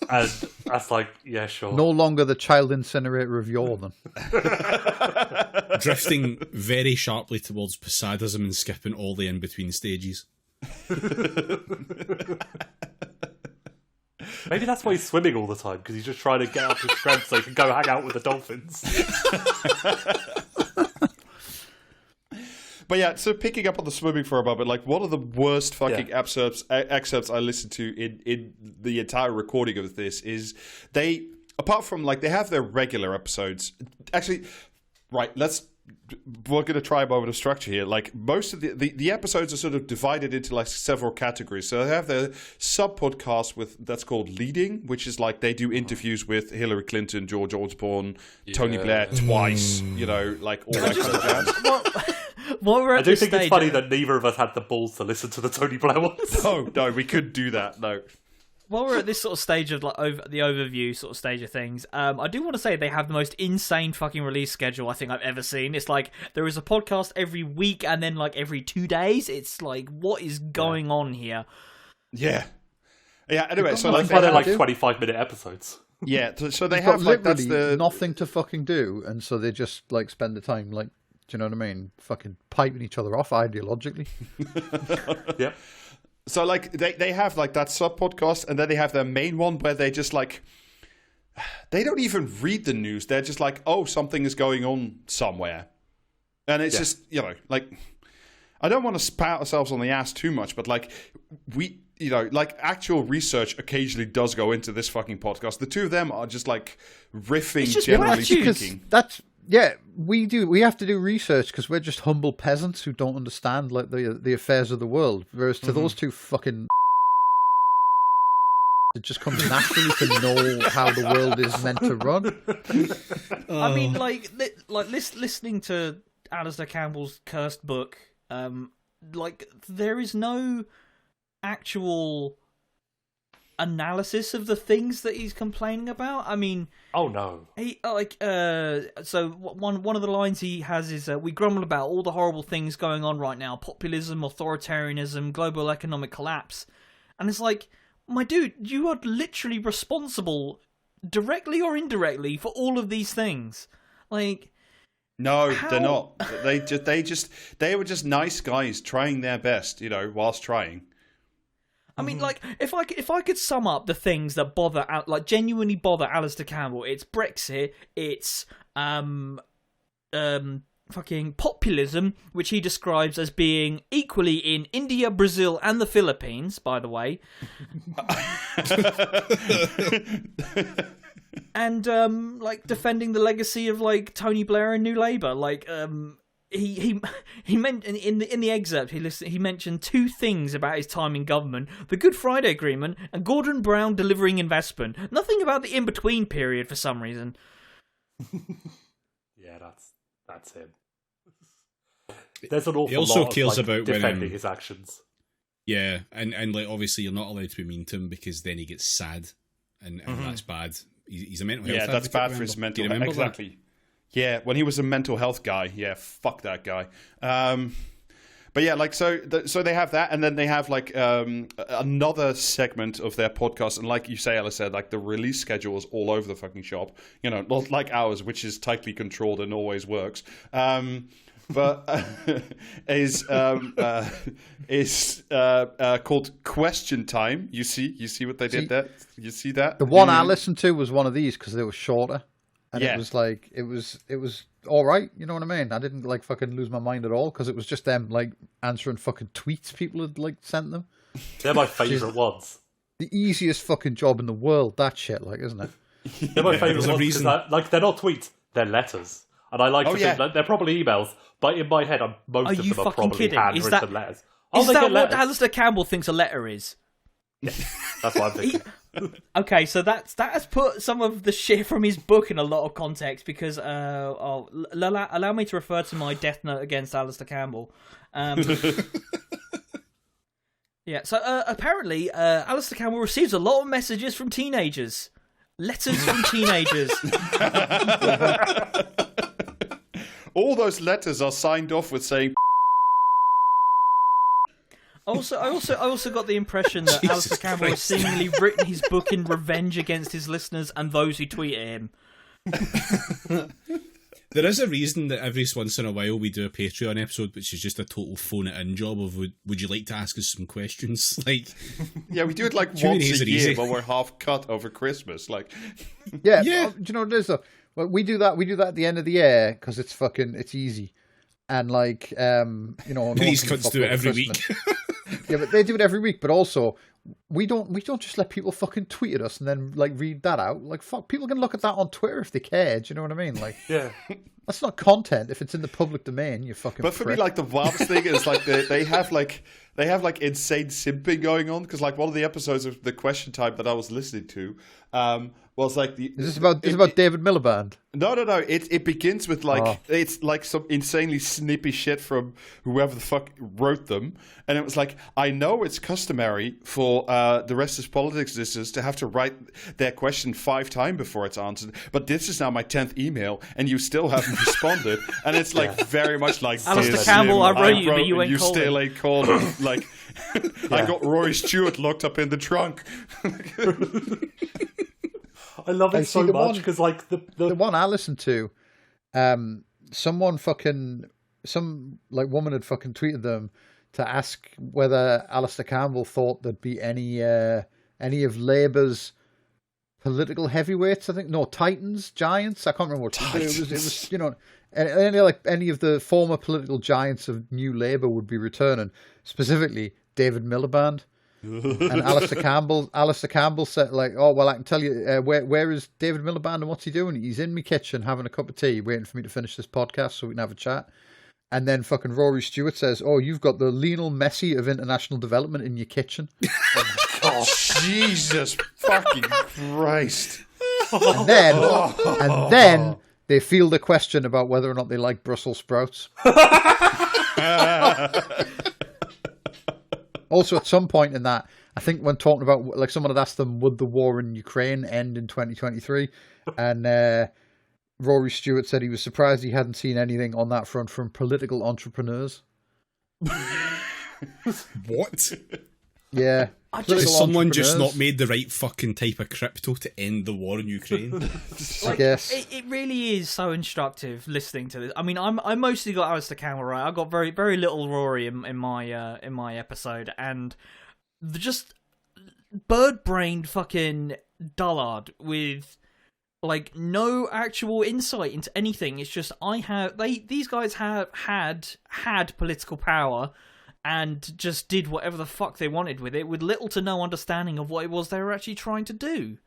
And that's like, yeah, sure. No longer the child incinerator of yore, then. Drifting very sharply towards Posadism and skipping all the in-between stages. Maybe that's why he's swimming all the time, because he's just trying to get up his strength so he can go hang out with the dolphins. But yeah, so picking up on the swimming for a moment, like one of the worst fucking excerpts I listened to in the entire recording of this is they, apart from like they have their regular episodes. Actually, right, we're going to try a moment of structure here. Like most of the episodes are sort of divided into like several categories. So they have the sub podcast that's called Leading, which is like they do interviews with Hillary Clinton, George Osborne, Tony Blair twice. Like all that kind of jazz. I do think it's funny that neither of us had the balls to listen to the Tony Blair ones. No, we couldn't do that. No. While we're at this sort of stage of like the overview sort of stage of things, I do want to say they have the most insane fucking release schedule I think I've ever seen. It's like there is a podcast every week and then like every 2 days. It's like, what is going on here? Yeah. Anyway, so that's why they're like 25-minute episodes. Yeah, so they They've have got like that's literally the nothing to fucking do, and so they just like spend the time like, do you know what I mean? Fucking piping each other off ideologically. Yep. So like they have like that sub podcast, and then they have their main one where they just like they don't even read the news. They're just like, oh, something is going on somewhere. And it's just, you know, like, I don't want to pat ourselves on the ass too much, but like, you know, like actual research occasionally does go into this fucking podcast. The two of them are just like riffing, generally speaking. We do. We have to do research because we're just humble peasants who don't understand like the affairs of the world. Whereas to those two fucking, it just comes naturally to know how the world is meant to run. I mean, listening to Alistair Campbell's cursed book, like there is no actual analysis of the things that he's complaining about. I mean, oh no, he so one of the lines he has is we grumble about all the horrible things going on right now: populism, authoritarianism, global economic collapse, and it's like, my dude, you are literally responsible, directly or indirectly, for all of these things. Like, no, they're not. They were just nice guys trying their best, you know, whilst trying. I mean, like, if I could sum up the things that genuinely bother Alistair Campbell, it's Brexit, it's fucking populism, which he describes as being equally in India, Brazil, and the Philippines, by the way. And like defending the legacy of like Tony Blair and New Labour. Like he meant in the excerpt he mentioned two things about his time in government: the Good Friday Agreement and Gordon Brown delivering investment. Nothing about the in-between period for some reason. Yeah, that's him. There's an awful he also lot cares of, like, about defending when, his actions. Yeah, and like obviously you're not allowed to be mean to him because then he gets sad, and that's bad. He's a mental health. Yeah, that's bad for his mental health. Exactly. That? Yeah, when he was a mental health guy. Yeah, fuck that guy. But yeah, like so they have that, and then they have like another segment of their podcast, and like you say, Alice said, like the release schedule is all over the fucking shop. You know, not like ours, which is tightly controlled and always works. But is called Question Time. You see what they did there? You see that? The one I listened to was one of these because they were shorter, and it was like it was all right. You know what I mean? I didn't like fucking lose my mind at all because it was just them like answering fucking tweets people had like sent them. They're my favourite ones. The easiest fucking job in the world. That shit, like, isn't it? They're my favourite ones because like they're not tweets, they're letters. And I like to think that they're probably emails, but in my head, most of them are probably handwritten letters. Is that what Alistair Campbell thinks a letter is? Yeah, that's what I'm thinking. Okay, so that has put some of the shit from his book in a lot of context because allow me to refer to my death note against Alistair Campbell. Yeah, so apparently Alistair Campbell receives a lot of messages from teenagers. Letters from teenagers. All those letters are signed off with saying. I also got the impression that Alistair Campbell has seemingly written his book in revenge against his listeners and those who tweet at him. There is a reason that every once in a while we do a Patreon episode, which is just a total phone it in job of would you like to ask us some questions? Like, yeah, we do it like once a year when we're half cut over Christmas. Like, yeah. Do you know what it is though? Well, we do that at the end of the year because it's easy, and like these cunts do it every week. Yeah, but they do it every week. But also, we don't just let people fucking tweet at us and then like read that out. Like, fuck, people can look at that on Twitter if they care. Do you know what I mean? Like, yeah, that's not content if it's in the public domain. You fucking. But for me, like the wildest thing is like they have like insane simping going on because like one of the episodes of the Question Time that I was listening to was like the. Is this about David Miliband? No. It begins with like it's like some insanely snippy shit from whoever the fuck wrote them, and it was like, I know it's customary for the rest of politics listeners to have to write their question 5 times before it's answered, but this is now my 10th email, and you still haven't responded, and it's like very much like Alistair Campbell, I wrote you, but you ain't calling. Still ain't calling. Like, I got Rory Stewart locked up in the trunk. I love it so much because like the one I listened to, some woman had fucking tweeted them to ask whether Alistair Campbell thought there'd be any of Labour's political heavyweights. I think no, Titans, Giants. I can't remember what it was. It was any of the former political giants of New Labour would be returning, specifically David Miliband and Alistair Campbell. Alistair Campbell said, like, oh, well, I can tell you, where is David Miliband and what's he doing? He's in my kitchen having a cup of tea, waiting for me to finish this podcast so we can have a chat. And then fucking Rory Stewart says, oh, you've got the Lionel Messi of international development in your kitchen. Oh, Jesus fucking Christ. And then they field a question about whether or not they like Brussels sprouts. Also, at some point in that, I think when talking about, like, someone had asked them, would the war in Ukraine end in 2023? And Rory Stewart said he was surprised he hadn't seen anything on that front from political entrepreneurs. What? Yeah. Has someone just not made the right fucking type of crypto to end the war in Ukraine? I guess. It really is so instructive listening to this. I mean, I mostly got Alistair Campbell right. I got very, very little Rory in my episode, and just bird-brained fucking dullard with like no actual insight into anything. It's just these guys have had political power and just did whatever the fuck they wanted with it, with little to no understanding of what it was they were actually trying to do.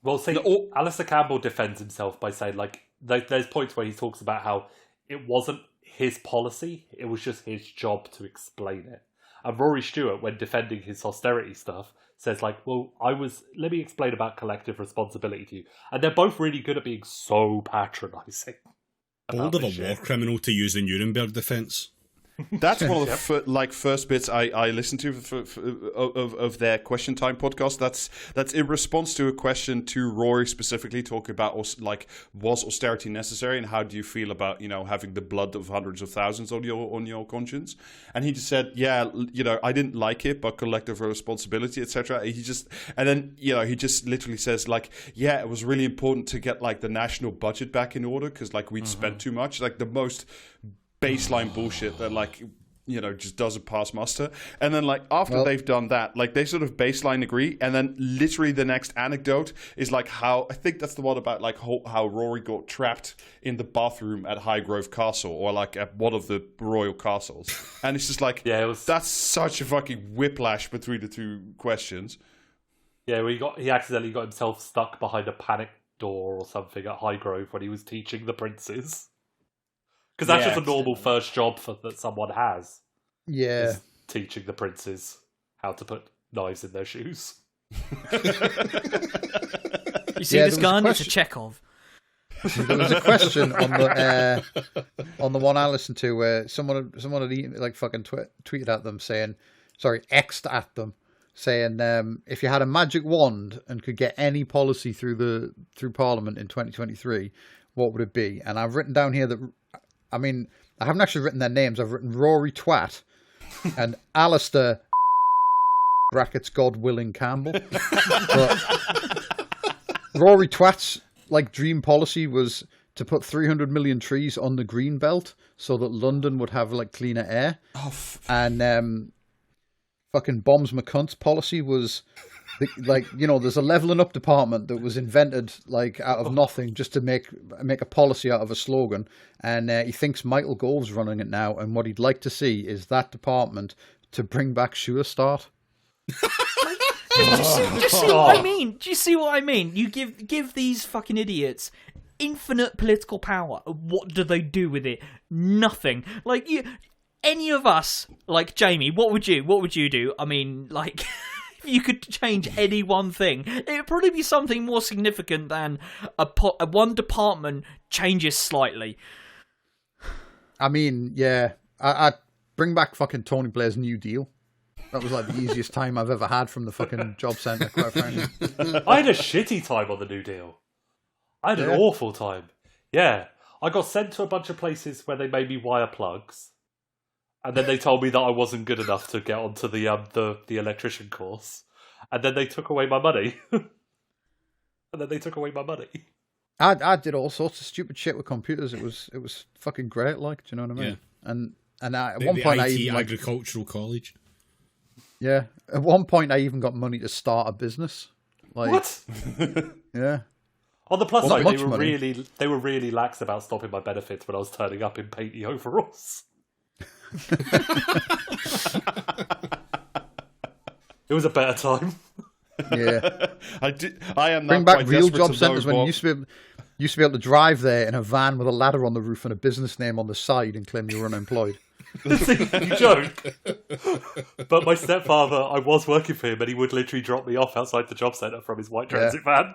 Well, see, Alistair Campbell defends himself by saying, like, there's points where he talks about how it wasn't his policy, it was just his job to explain it. And Rory Stewart, when defending his austerity stuff, says, like, well, let me explain about collective responsibility to you. And they're both really good at being so patronising. Bold of a war criminal to use the Nuremberg defence. That's one of the first bits I listened to of their Question Time podcast. That's in response to a question to Rory specifically, talking about, like, was austerity necessary and how do you feel about, having the blood of hundreds of thousands on your conscience? And he just said, yeah, I didn't like it, but collective responsibility, etc. He just literally says, like, yeah, it was really important to get, like, the national budget back in order because, like, we'd spent too much, like the most baseline bullshit that, like, just doesn't pass muster. And then, like, after they've done that, like, they sort of baseline agree, and then literally the next anecdote is, like, how, I think that's the one about, like, how Rory got trapped in the bathroom at Highgrove Castle, or, like, at one of the royal castles. And it's just like, that's such a fucking whiplash between the two questions. Yeah, he accidentally got himself stuck behind a panic door or something at Highgrove when he was teaching the princes. Because that's just a normal first job that someone has. Yeah. Is teaching the princes how to put knives in their shoes. You see this gun? It's a Chekhov. There was a question on the one I listened to where someone had like fucking tweeted at them X'd at them saying if you had a magic wand and could get any policy through Parliament in 2023, what would it be? And I've written down here that, I mean, I haven't actually written their names. I've written Rory Twat and Alistair brackets God willing Campbell. But Rory Twat's, like, dream policy was to put 300 million trees on the green belt so that London would have, like, cleaner air. And fucking Bombs McCunt's policy was, like, there's a levelling up department that was invented, like, out of nothing just to make a policy out of a slogan. And he thinks Michael Gove's running it now. And what he'd like to see is that department to bring back Sure Start. Do you see what I mean? Do you see what I mean? You give these fucking idiots infinite political power. What do they do with it? Nothing. Like, any of us, like Jamie, what would you do? I mean, like, if you could change any one thing, it would probably be something more significant than a one department changes slightly. I mean, yeah, I'd bring back fucking Tony Blair's New Deal. That was, like, the easiest time I've ever had from the fucking job centre, quite frankly. I had a shitty time on the New Deal. I had an awful time. Yeah. I got sent to a bunch of places where they made me wire plugs. And then they told me that I wasn't good enough to get onto the electrician course. And then they took away my money. I did all sorts of stupid shit with computers. It was fucking great, like, do you know what I mean? Yeah. And at one point, IT I even, like, agricultural college. Yeah, at one point I even got money to start a business. Like, what? Yeah. On the plus Well, side, not they much money. they were really lax about stopping my benefits when I was turning up in painty overalls. It was a better time. Yeah. I am Bring now back quite real desperate job to centres know when what- you used to be able to drive there in a van with a ladder on the roof and a business name on the side and claim you were unemployed. See, you joke. But my stepfather, I was working for him, and he would literally drop me off outside the job centre from his white transit van.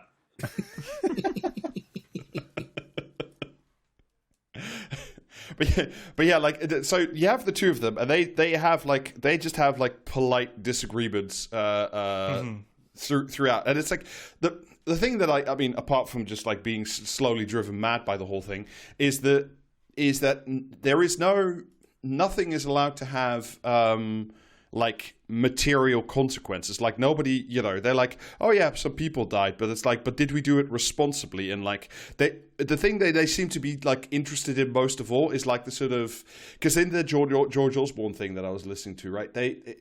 But yeah, like, so you have the two of them, and they just have like polite disagreements throughout, and it's like the thing that I mean, apart from just like being slowly driven mad by the whole thing, is that there is nothing is allowed to have like material consequences. Like nobody, they're like, oh yeah, some people died, but it's like, but did we do it responsibly? And like the thing they seem to be like interested in most of all is like the sort of, because in the George Osborne thing that I was listening to, right, they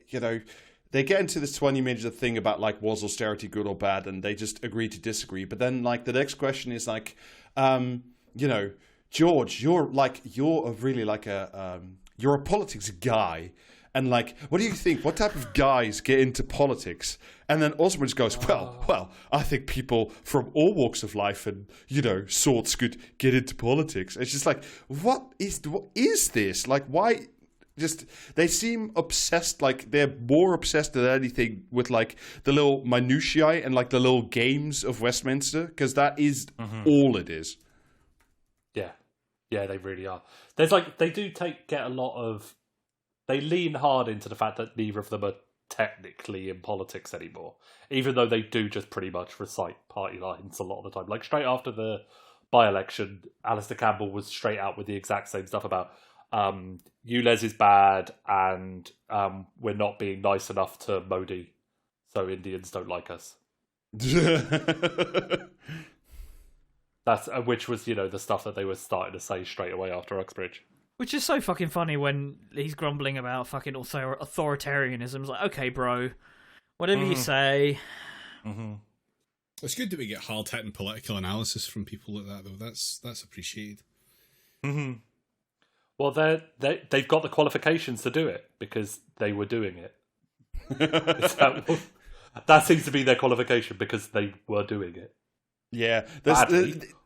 get into this 20-minute thing about like, was austerity good or bad, and they just agree to disagree. But then like the next question is like, George, you're a politics guy. And like, what do you think? What type of guys get into politics? And then Osborne just goes, well, I think people from all walks of life and, sorts could get into politics. It's just like, what is this? Like, why? Just, they seem obsessed, like they're more obsessed than anything with like the little minutiae and like the little games of Westminster, because that is all it is. Yeah, they really are. There's like, they do get a lot of, they lean hard into the fact that neither of them are technically in politics anymore, even though they do just pretty much recite party lines a lot of the time. Like straight after the by-election, Alistair Campbell was straight out with the exact same stuff about ulez is bad and we're not being nice enough to Modi, so Indians don't like us. That's which was, the stuff that they were starting to say straight away after Uxbridge. Which is so fucking funny when he's grumbling about fucking authoritarianism. It's like, okay, bro, whatever you say. Mm-hmm. It's good that we get hard-hitting political analysis from people like that, though. That's appreciated. Mm-hmm. Well, they've got the qualifications to do it because they were doing it. That seems to be their qualification, because they were doing it. Yeah,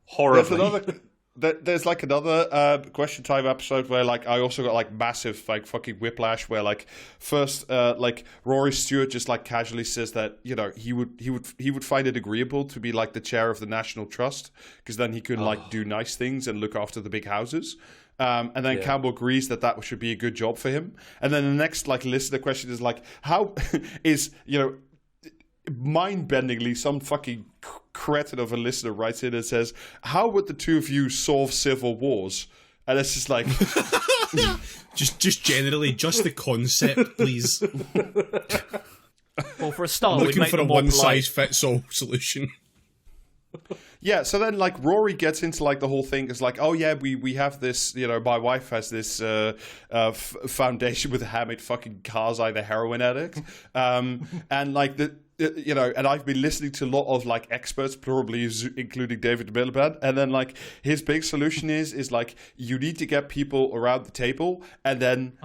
Horribly. There's like another Question Time episode where like I also got like massive like fucking whiplash, where like first like Rory Stewart just like casually says that he would find it agreeable to be like the chair of the National Trust, because then he could like do nice things and look after the big houses. And then Campbell agrees that should be a good job for him. And then the next like listener question is like, how is mind-bendingly some fucking cretin of a listener writes in and says, how would the two of you solve civil wars? And it's just like just generally, just the concept, please. Well, for a start, Looking for a one-size-fits-all solution. Yeah, so then like Rory gets into like the whole thing. It's like, oh yeah, we have this, my wife has this foundation with Hamid fucking Karzai, the heroin addict, and like and I've been listening to a lot of like experts, probably including David Miliband, and then like his big solution is like, you need to get people around the table, and then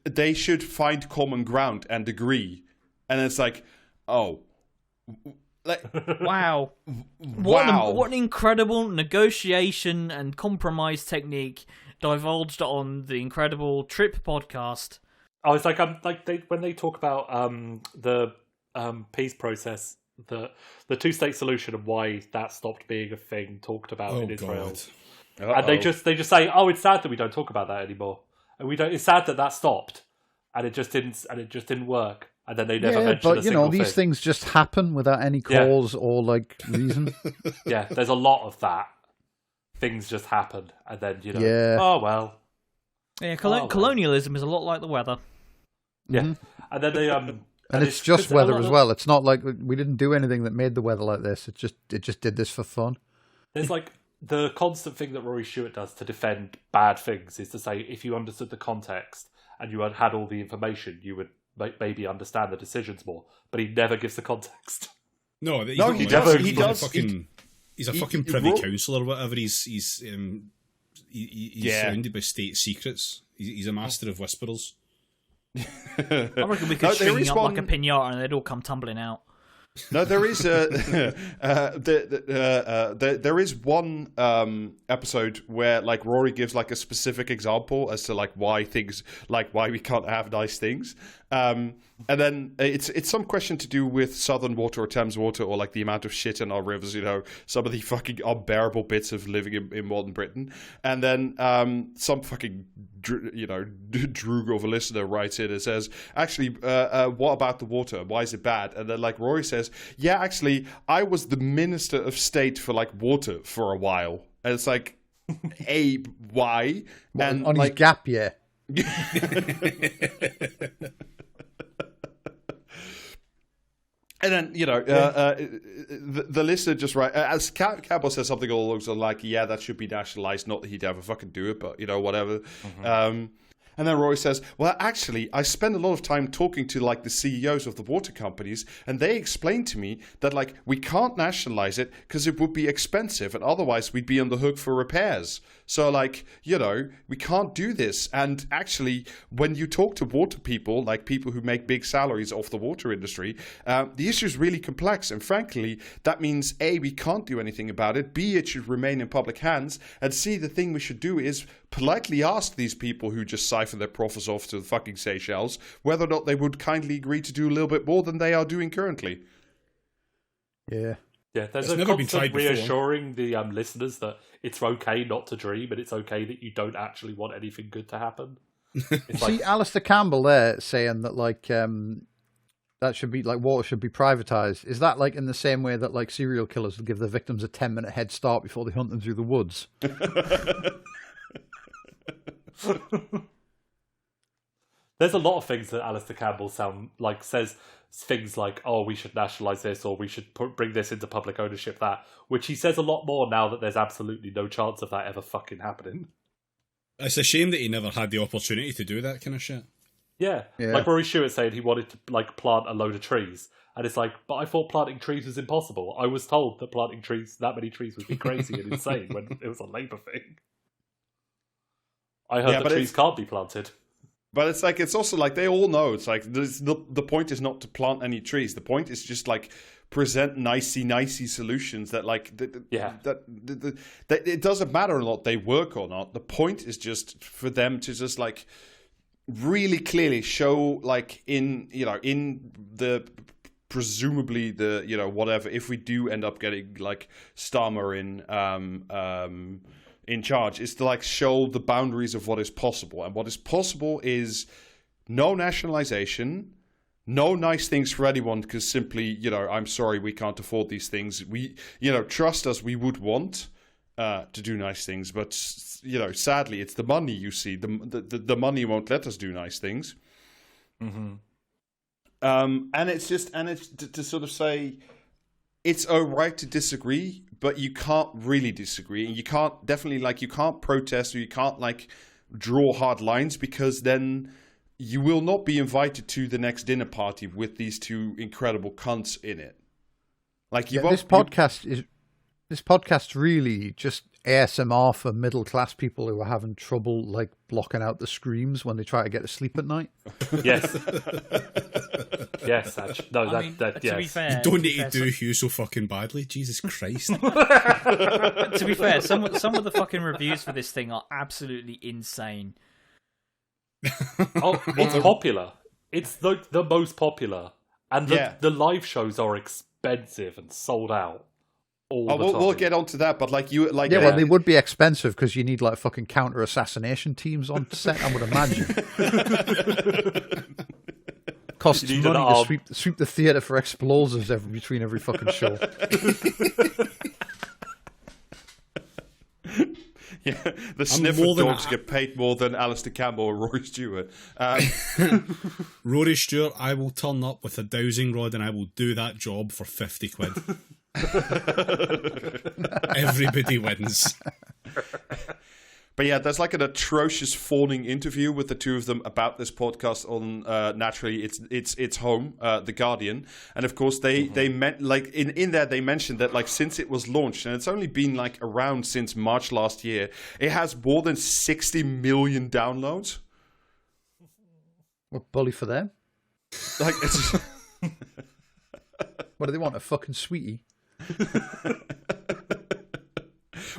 they should find common ground and agree, and it's like, wow. What an incredible negotiation and compromise technique divulged on the incredible Trip podcast. Oh, it's like when they talk about the peace process, the two-state solution and why that stopped being a thing talked about in Israel. And they just say, oh, it's sad that we don't talk about that anymore, and we don't. It's sad that stopped, and it just didn't work. And then they never mentioned a single these thing. things just happen without any cause or like reason. Yeah, there's a lot of that. Things just happen, and then oh well. Yeah, colonialism is a lot like the weather. Yeah, Mm-hmm. and then they and it's just weather as well. It's not like we didn't do anything that made the weather like this. It just did this for fun. There's like the constant thing that Rory Stewart does to defend bad things is to say, if you understood the context and you had all the information, you would maybe understand the decisions more. But he never gives the context. No, he's No, not he loyal. does. He's He a does. fucking, he's a fucking privy councillor or whatever. He's surrounded by state secrets. He's a master of whisperers. I reckon we could string up like a pinata and they'd all come tumbling out. No, there is there is one episode where like Rory gives like a specific example as to like why we can't have nice things, and then it's some question to do with Southern water or Thames water or like the amount of shit in our rivers, you know, some of the fucking unbearable bits of living in modern Britain, and then some fucking droog of a listener writes in and says, actually, what about the water? Why is it bad? And then like Rory says, yeah, actually, I was the Minister of State for like water for a while. And it's like, why? And on like, his gap year. And then, the listener just as Campbell says something along those lines like, yeah, that should be nationalised. Not that he'd ever fucking do it, but, whatever. Mm-hmm. And then Roy says, well, actually, I spend a lot of time talking to, like, the CEOs of the water companies, and they explained to me that, like, we can't nationalise it because it would be expensive, and otherwise we'd be on the hook for repairs. So, like, we can't do this. And actually, when you talk to water people, like people who make big salaries off the water industry, the issue is really complex. And frankly, that means A, we can't do anything about it. B, it should remain in public hands. And C, the thing we should do is politely ask these people who just siphon their profits off to the fucking Seychelles whether or not they would kindly agree to do a little bit more than they are doing currently. Yeah. Yeah, there's It's a never been constant tried before. reassuring the listeners that it's okay not to dream and it's okay that you don't actually want anything good to happen. It's See, Alistair Campbell there saying that, like, that should be, like, water should be privatised. Is that, like, in the same way that, like, serial killers will give their victims a 10-minute head start before they hunt them through the woods? There's a lot of things that Alistair Campbell says things like, oh, we should nationalise this or we should bring this into public ownership, that, which he says a lot more now that there's absolutely no chance of that ever fucking happening. It's a shame that he never had the opportunity to do that kind of shit. Yeah. Like Rory Stewart saying he wanted to like plant a load of trees. And it's like, but I thought planting trees was impossible. I was told that planting trees, that many trees, would be crazy and insane when it was a Labour thing. I heard that trees can't be planted. But it's like, it's also like, they all know, it's like, the point is not to plant any trees. The point is just like, present nicey solutions that like, that it doesn't matter a lot they work or not. The point is just for them to just like, really clearly show like in the, presumably the, whatever, if we do end up getting like Starmer in charge, is to like show the boundaries of what is possible. And what is possible is no nationalization, no nice things for anyone, because simply, I'm sorry, we can't afford these things. We, trust us, we would want to do nice things, but sadly, it's the money. You see, the money won't let us do nice things. Mm-hmm. And it's to sort of say, it's alright to disagree, but you can't really disagree, and you can't protest, or you can't like draw hard lines, because then you will not be invited to the next dinner party with these two incredible cunts in it. Like this podcast really just ASMR for middle class people who are having trouble like blocking out the screams when they try to get to sleep at night. Yes. Yes, actually. No, to be fair, you don't need to do Hugh so fucking badly. Jesus Christ. To be fair, some of the fucking reviews for this thing are absolutely insane. Oh, it's popular. It's the most popular. And the live shows are expensive and sold out. We'll get onto that, but well, they would be expensive because you need like fucking counter assassination teams on set, I would imagine. Costs money to sweep the theatre for explosives between every fucking show. Yeah, the sniffer dogs get paid more than Alistair Campbell or Rory Stewart. Rory Stewart, I will turn up with a dowsing rod and I will do that job for 50 quid. Everybody wins. But yeah, there's like an atrocious fawning interview with the two of them about this podcast on naturally it's home, The Guardian, and of course they meant like in there they mentioned that like since it was launched and it's only been like around since March last year, it has more than 60 million downloads. What bully for them? Like it's What do they want? A fucking sweetie?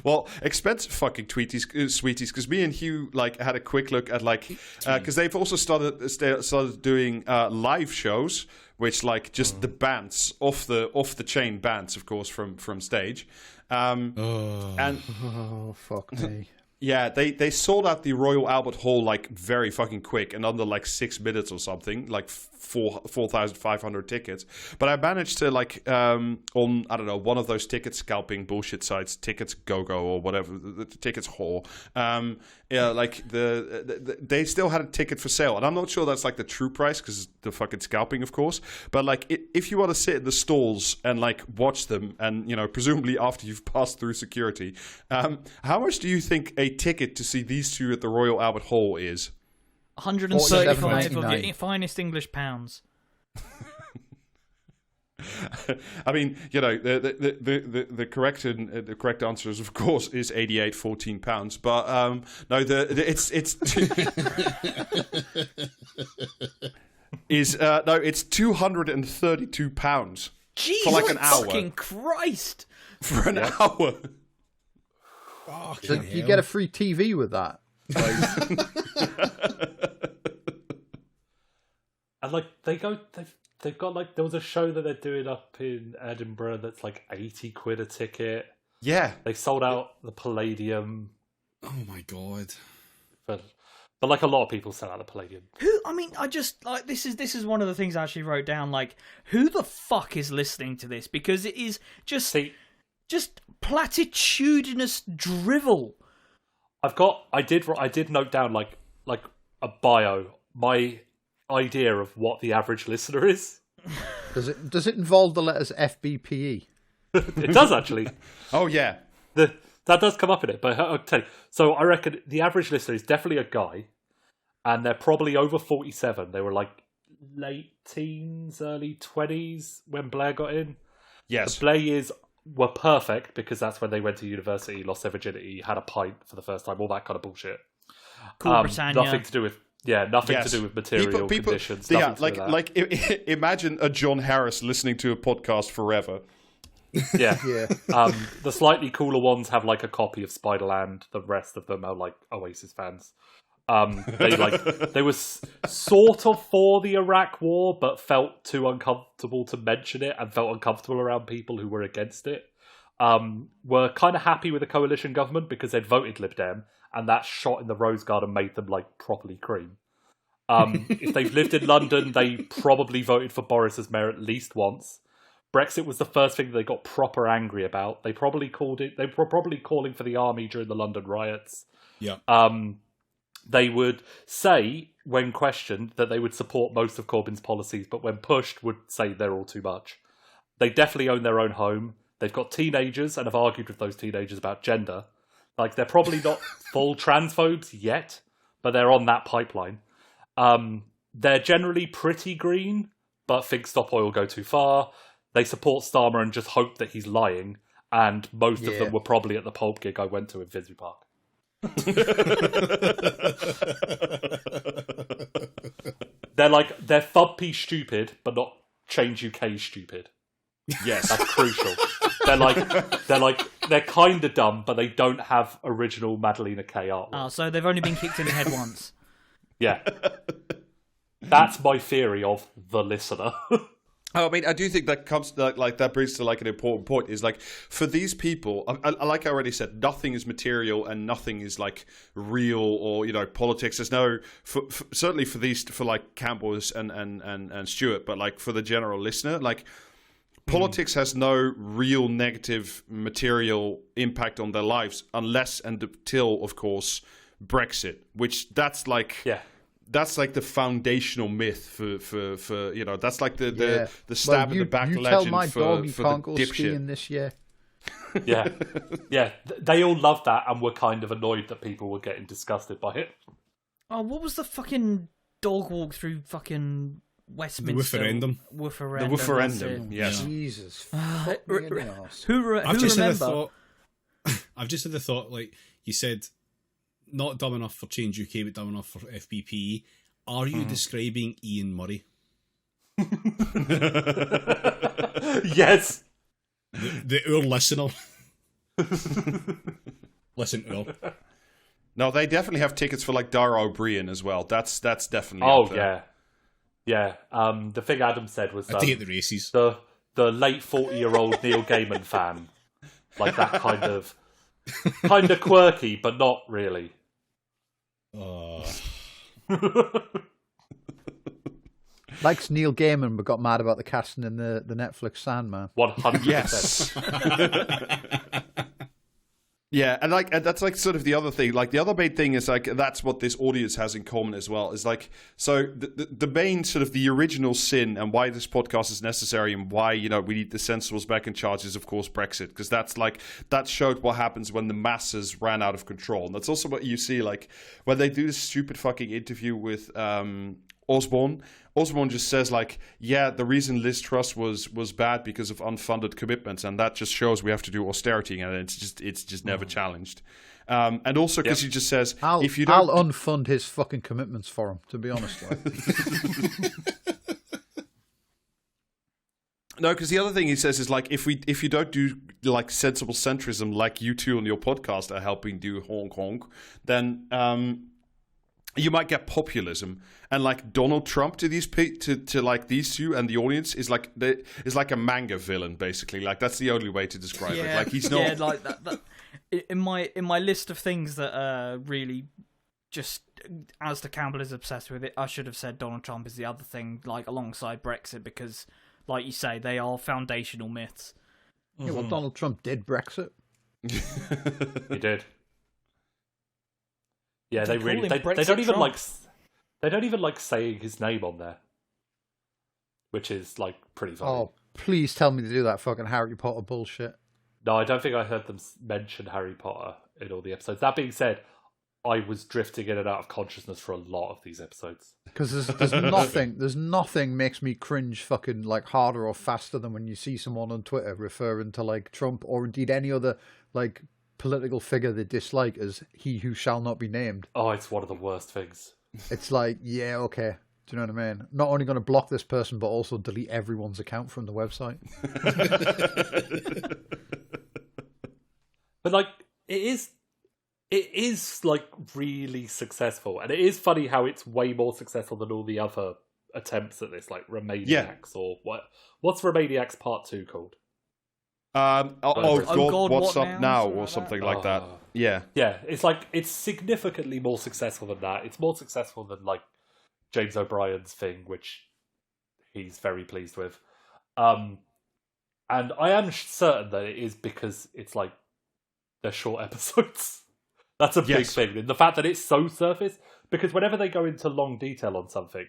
Well, expensive fucking sweeties, because me and Hugh like had a quick look at like because they've also started doing live shows, which like just the bands off the chain bands, of course, from stage, and Oh fuck me. yeah, they sold out the Royal Albert Hall like very fucking quick and under like 6 minutes or something, like 4,500 tickets. But I managed to like on I don't know one of those ticket scalping bullshit sites, Tickets Go-Go or whatever, the Tickets Whore. Yeah, like they still had a ticket for sale, and I'm not sure that's like the true price because the fucking scalping, of course. But like if you want to sit in the stalls and like watch them, and you know presumably after you've passed through security, how much do you think a ticket to see these two at the Royal Albert Hall is? 135 of $47.99. your finest English pounds. I mean, you know, the correct answer is of course is £88.14, but no, it's it's £232 Jesus for like an hour. fucking Christ! For an hour. So you get a free TV with that. And like they've got like there was a show that they're doing up in Edinburgh that's like 80 quid a ticket. Yeah. They sold out the Palladium, Oh my god. but like a lot of people sell out the Palladium. I just like this is one of the things I actually wrote down. Like, who the fuck is listening to this? Because it is just platitudinous drivel. I did note down like a bio, my idea of what the average listener is. Does it involve the letters FBPE? It does actually. Oh yeah. That does come up in it, but I'll tell you. So I reckon the average listener is definitely a guy, and they're probably over 47. They were like late teens, early 20s when Blair got in. Yes. The Blair years were perfect because that's when they went to university, lost their virginity, had a pint for the first time, all that kind of bullshit. Cool Britannia. Nothing to do with to do with material conditions. Yeah, like imagine a John Harris listening to a podcast forever. Yeah. Yeah. The slightly cooler ones have like a copy of Spiderland. The rest of them are like Oasis fans. They were sort of for the Iraq War, but felt too uncomfortable to mention it and felt uncomfortable around people who were against it. Were kind of happy with the coalition government because they'd voted Lib Dem, and that shot in the Rose Garden made them like properly cream. If they've lived in London, they probably voted for Boris as mayor at least once. Brexit was the first thing they got proper angry about. They probably they were probably calling for the army during the London riots. Yeah. They would say, when questioned, that they would support most of Corbyn's policies, but when pushed, would say they're all too much. They definitely own their own home. They've got teenagers and have argued with those teenagers about gender. Like, they're probably not full transphobes yet, but they're on that pipeline. They're generally pretty green, but think stop oil go too far. They support Starmer and just hope that he's lying, and most of them were probably at the Pulp gig I went to in Finsbury Park. They're FUBpee stupid, but not Change UK stupid. Yes, that's crucial. They're kind of dumb, but they don't have original Madalena K artwork. Oh, so they've only been kicked in the head once. Yeah, that's my theory of the listener. I mean, I do think that comes like that brings to like an important point. Is like for these people, like I already said, nothing is material and nothing is like real or politics. There's no certainly for like Campbell and Stuart, but like for the general listener, like politics has no real negative material impact on their lives unless and until, of course, Brexit, which that's like. Yeah. That's like the foundational myth for that's like the stab in the back you legend tell my for dog he for can't the go dipshit. skiing this year. Yeah. They all loved that and were kind of annoyed that people were getting disgusted by it. Oh, what was the fucking dog walk through fucking Westminster? The Wooferendum. The Wooferendum, yes. Jesus. Fuck me in the arse. Who I've just had a remember? thought. I've just had the thought, like you said, not dumb enough for Change UK, but dumb enough for FBPE. Are you describing Ian Murray? Yes. The Ur listener. Listen, Ur. No, they definitely have tickets for like Dara O'Brien as well. That's definitely. Oh up there. yeah. The thing Adam said was I take the races. the late 40-year-old Neil Gaiman fan, like that kind of quirky, but not really. Likes Neil Gaiman, but got mad about the casting in the Netflix Sandman. 100%. Yes. Yeah, and that's like sort of the other thing. Like the other main thing is like that's what this audience has in common as well. Is like so the main sort of the original sin and why this podcast is necessary and why we need the sensibles back in charge is of course Brexit, because that showed what happens when the masses ran out of control. And that's also what you see like when they do this stupid fucking interview with Osborne. Osborne just says like, yeah, the reason Liz Truss was bad because of unfunded commitments, and that just shows we have to do austerity, and it's just never challenged. And also because he just says, if you don't, I'll unfund his fucking commitments for him. To be honest, like. No, because the other thing he says is like, if you don't do like sensible centrism like you two on your podcast are helping do honk honk, then you might get populism, and like Donald Trump to these to like these two and the audience is like a manga villain basically. Like that's the only way to describe it. Like he's not. Yeah, like that. In my list of things that really just Alistair Campbell is obsessed with it, I should have said Donald Trump is the other thing, like alongside Brexit, because like you say, they are foundational myths. Yeah, well, Donald Trump did Brexit. He did. Yeah, They they really call him they don't Brexit even Trump. they don't even like saying his name on there, which is like pretty funny. Oh, please tell me to do that fucking Harry Potter bullshit. No, I don't think I heard them mention Harry Potter in all the episodes. That being said, I was drifting in and out of consciousness for a lot of these episodes. Because there's nothing makes me cringe fucking like harder or faster than when you see someone on Twitter referring to like Trump or indeed any other like political figure they dislike as he who shall not be named. Oh, it's one of the worst things. It's like, yeah, okay. Do you know what I mean? Not only going to block this person, but also delete everyone's account from the website. But like, it is like really successful, and it is funny how it's way more successful than all the other attempts at this, like Romaniacs or what's Romaniacs Part 2 called? God, what's up now, or something like that. Yeah, it's significantly more successful than that. It's more successful than like James O'Brien's thing, which he's very pleased with. And I am certain that it is because it's like they're short episodes. That's a big thing. And the fact that it's so surface, because whenever they go into long detail on something,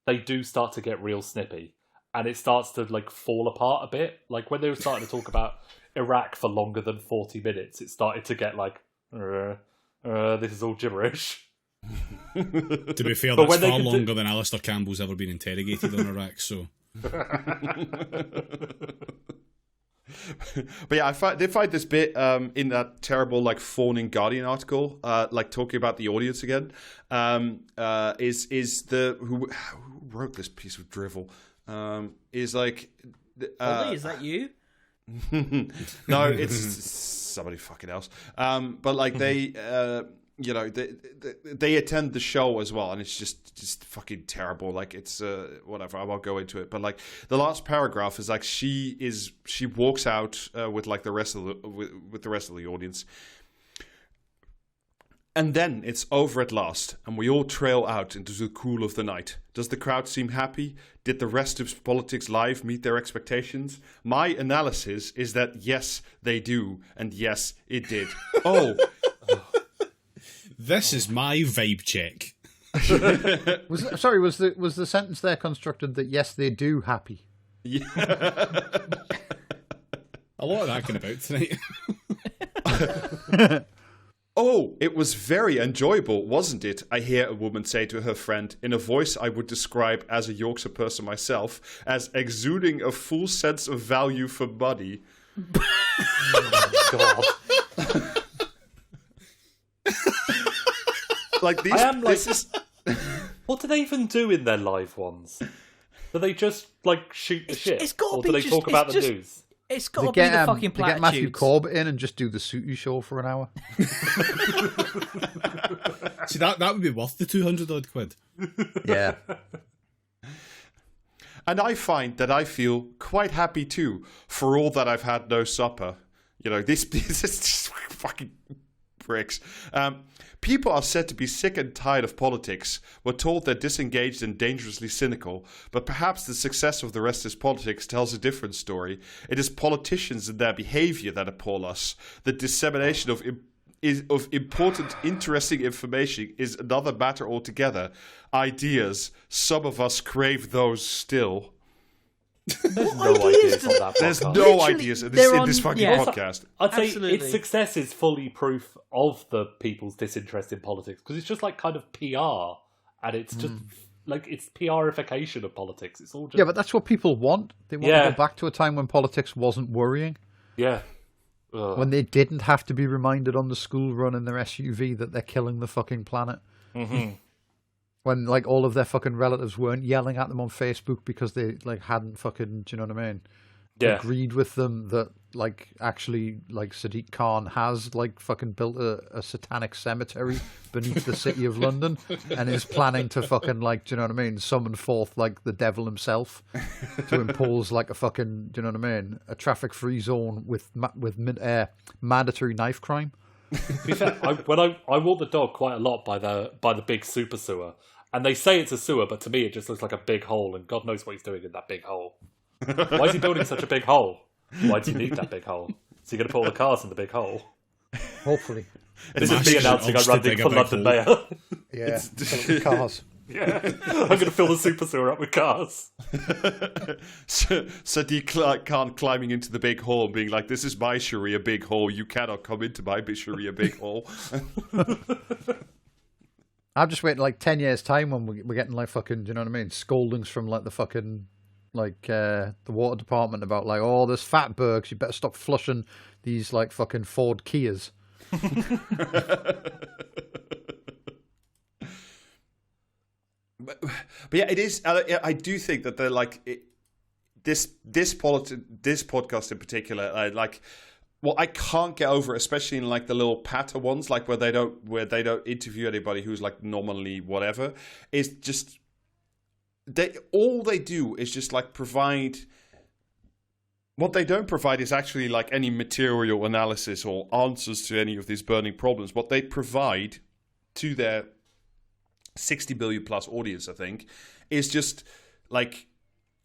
they do start to get real snippy. And it starts to like fall apart a bit. Like when they were starting to talk about Iraq for longer than 40 minutes, it started to get like, this is all gibberish. To be fair, that's far longer than Alistair Campbell's ever been interrogated on Iraq, so... But yeah, they find this bit in that terrible like phoning Guardian article, like talking about the audience again. Is the who wrote this piece of drivel? Is like, Ollie, is that you? No, it's somebody fucking else. But like they attend the show as well, and it's just fucking terrible. Like it's whatever. I won't go into it. But like the last paragraph is like she walks out with like the rest of the audience, and then it's over at last, and we all trail out into the cool of the night. Does the crowd seem happy? Did the rest of Politics Live meet their expectations? My analysis is that yes, they do, and yes, it did. This is my vibe check. Was the sentence there constructed that yes, they do happy? Yeah. A lot of that came about tonight. Oh, it was very enjoyable, wasn't it? I hear a woman say to her friend in a voice I would describe as a Yorkshire person myself as exuding a full sense of value for money. God. Like these. I am like, this is. What do they even do in their live ones? Do they just like shoot the shit, it's gotta or be do they just- talk about it's the just- news? It's got to be the fucking they get Matthew platitudes. Corbett in and just do the Sooty show for an hour. See, that would be worth the 200 odd quid. Yeah. And I find that I feel quite happy too, for all that I've had no supper. You know, this is just fucking pricks. People are said to be sick and tired of politics. We're told they're disengaged and dangerously cynical, but perhaps the success of the rest of politics tells a different story. It is politicians and their behaviour that appall us. The dissemination of important, interesting information is another matter altogether. Ideas, some of us crave those still. There's no ideas ideas do on they- that There's podcast. no Literally, ideas in they're this on- fucking yeah. podcast. I'd say Absolutely. its success is fully proof of the people's disinterest in politics, because it's just like kind of PR, and it's just like it's PRification of politics. It's all just Yeah, but that's what people want. They want Yeah. to go back to a time when politics wasn't worrying. yeah. Ugh. When they didn't have to be reminded on the school run in their SUV that they're killing the fucking planet. Mm-hmm. When like all of their fucking relatives weren't yelling at them on Facebook because they like hadn't fucking, do you know what I mean? Yeah. Agreed with them that like actually like Sadiq Khan has like fucking built a satanic cemetery beneath the city of London and is planning to fucking like, do you know what I mean, summon forth like the devil himself to impose like a fucking, do you know what I mean, a traffic free zone with mandatory knife crime. To be fair, when I walk the dog quite a lot by the big super sewer, and they say it's a sewer, but to me it just looks like a big hole, and God knows what he's doing in that big hole. Why is he building such a big hole? Why do you need that big hole? Is he going to put all the cars in the big hole? Hopefully. This is me announcing I'm running for London Mayor. Yeah. Fill it with cars. Yeah, I'm going to fill the super sewer up with cars. Sadiq Khan climbing into the big hole and being like, this is my Sharia big hole. You cannot come into my Sharia big hole. I'm just waiting like 10 years' time when we're getting like fucking, do you know what I mean, scoldings from like the fucking, like the water department about like, oh, there's fatbergs, you better stop flushing these like fucking Ford Kias. But yeah, it is. I do think that they're like this podcast in particular. Like, well, I can't get over it, especially in like the little patter ones, like where they don't interview anybody who's like nominally whatever. It's just all they do is just like provide. What they don't provide is actually like any material analysis or answers to any of these burning problems. What they provide to their 60 billion plus audience, I think, is just like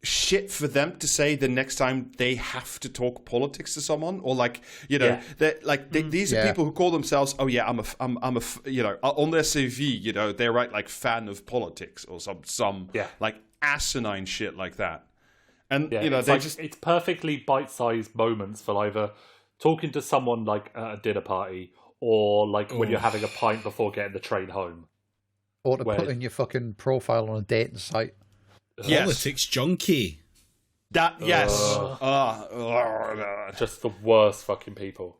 shit for them to say the next time they have to talk politics to someone, or like, you know, these are people who call themselves, oh yeah, I'm a you know, on their CV, you know, they write like fan of politics or some like asinine shit like that. And you know, it's perfectly bite-sized moments for either talking to someone like at a dinner party, or like when you're having a pint before getting the train home. Or to put in your fucking profile on a dating site. Yes. Politics junkie. That, yes. Just the worst fucking people.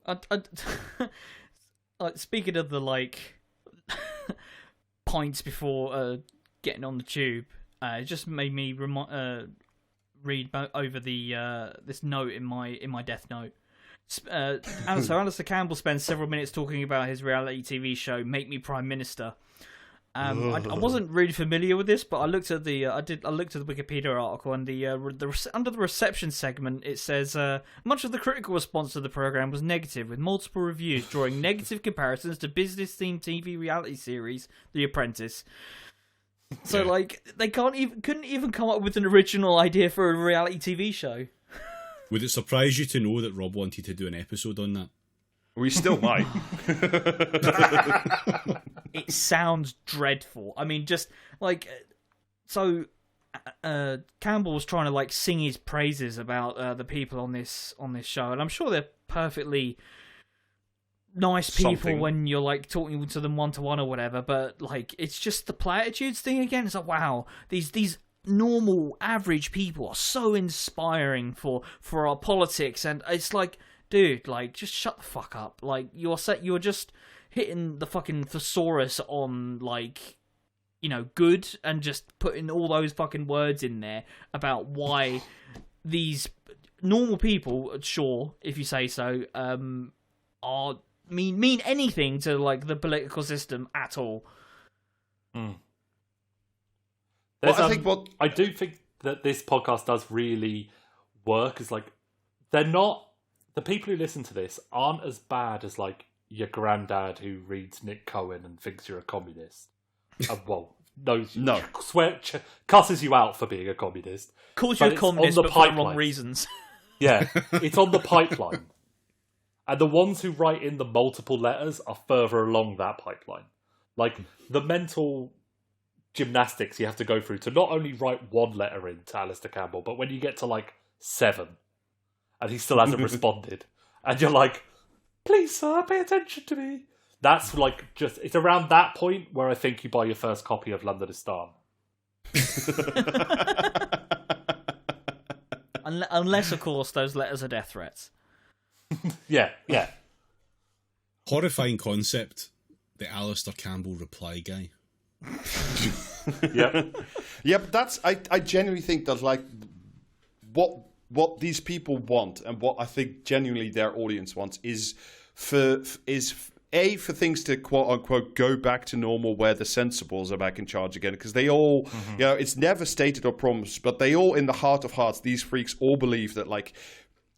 Like, speaking of the like pints before getting on the tube, it just made me read over the this note in my death note. So Alistair Campbell spends several minutes talking about his reality TV show Make Me Prime Minister. I wasn't really familiar with this, but I looked at the Wikipedia article, and under the reception segment it says much of the critical response to the program was negative, with multiple reviews drawing negative comparisons to business-themed TV reality series The Apprentice. So like they couldn't even come up with an original idea for a reality TV show. Would it surprise you to know that Rob wanted to do an episode on that? We still might. It sounds dreadful. I mean, just like so. Campbell was trying to like sing his praises about the people on this show, and I'm sure they're perfectly nice people Something. when you're like talking to them one-to-one or whatever, but like it's just the platitudes thing again. It's like, wow, these normal average people are so inspiring for our politics, and it's like, dude, like just shut the fuck up. Like you're just hitting the fucking thesaurus on like, you know, good, and just putting all those fucking words in there about why these normal people, sure, if you say so, are mean anything to like the political system at all. Well, I I do think that this podcast does really work. Is like they're not, the people who listen to this aren't as bad as like your granddad who reads Nick Cohen and thinks you're a communist. Well, no, cusses you out for being a communist. Calls you a communist, but for the wrong reasons. Yeah, it's on the pipeline. And the ones who write in the multiple letters are further along that pipeline. Like, the mental gymnastics you have to go through to not only write one letter in to Alistair Campbell, but when you get to, like, 7, and he still hasn't responded, and you're like, please, sir, pay attention to me. That's, like, it's around that point where I think you buy your first copy of Londonistan. Unless, of course, those letters are death threats. Yeah. Horrifying concept, the Alistair Campbell reply guy. Yeah. Yeah, but that's I genuinely think that like what these people want, and what I think genuinely their audience wants is for things to quote unquote go back to normal, where the sensibles are back in charge again, because they all, you know, it's never stated or promised, but they all, in the heart of hearts, these freaks all believe that like,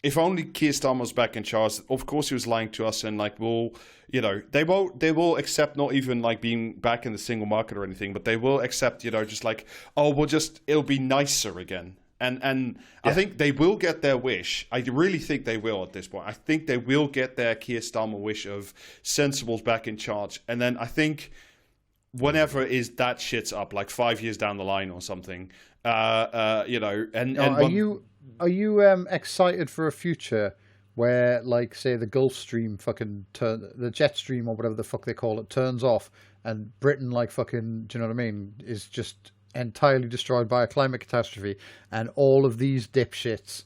if only Keir Starmer was back in charge, of course he was lying to us, and like they will accept not even like being back in the single market or anything, but they will accept, you know, just like, it'll be nicer again. And yeah. I think they will get their wish. I really think they will at this point. I think they will get their Keir Starmer wish of sensibles back in charge. And then I think whenever is that shit's up, like 5 years down the line or something, you know, Are you excited for a future where, like, say, the Gulf Stream the jet stream or whatever the fuck they call it turns off, and Britain, like, fucking, do you know what I mean, is just entirely destroyed by a climate catastrophe, and all of these dipshits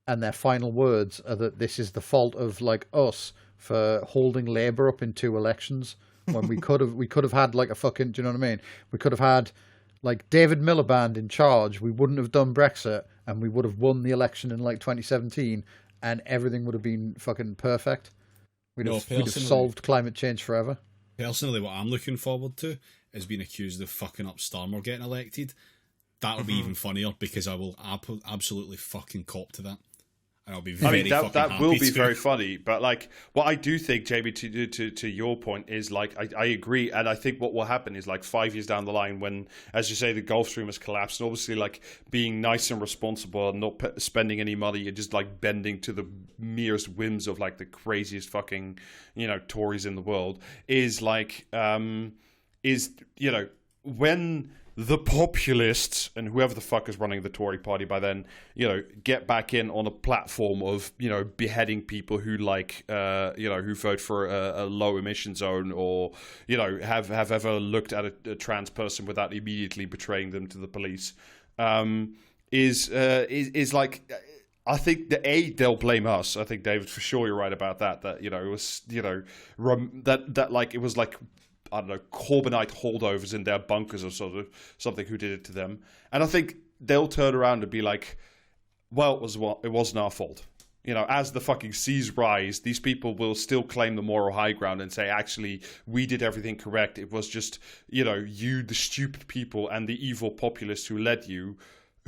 and their final words are that this is the fault of, like, us for holding Labour up in 2 elections when we could have had, like, a fucking, do you know what I mean? We could have had, like, David Miliband in charge. We wouldn't have done Brexit, and we would have won the election in like 2017, and everything would have been fucking perfect. We'd have solved climate change forever. Personally, what I'm looking forward to is being accused of fucking up Starmer getting elected. That'll be even funnier, because I will absolutely fucking cop to that. And I'll be very fucking that happy will be to. very funny. But like, what I do think, Jamie, to your point, is like, I agree, and I think what will happen is like 5 years down the line, when, as you say, the Gulf Stream has collapsed, and obviously like being nice and responsible and not spending any money and just like bending to the merest whims of like the craziest fucking, you know, Tories in the world, is like you know, when the populists and whoever the fuck is running the Tory party by then, you know, get back in on a platform of, you know, beheading people who like, you know, who vote for a low emission zone, or, you know, have ever looked at a trans person without immediately betraying them to the police, is like, I think they'll blame us. I think, David, for sure you're right about that. That, you know, it was, you know, that like, it was like, I don't know, Corbynite holdovers in their bunkers or sort of something who did it to them. And I think they'll turn around and be like, well, it wasn't our fault. You know, as the fucking seas rise, these people will still claim the moral high ground and say, actually, we did everything correct. It was just, you know, you, the stupid people, and the evil populists who led you,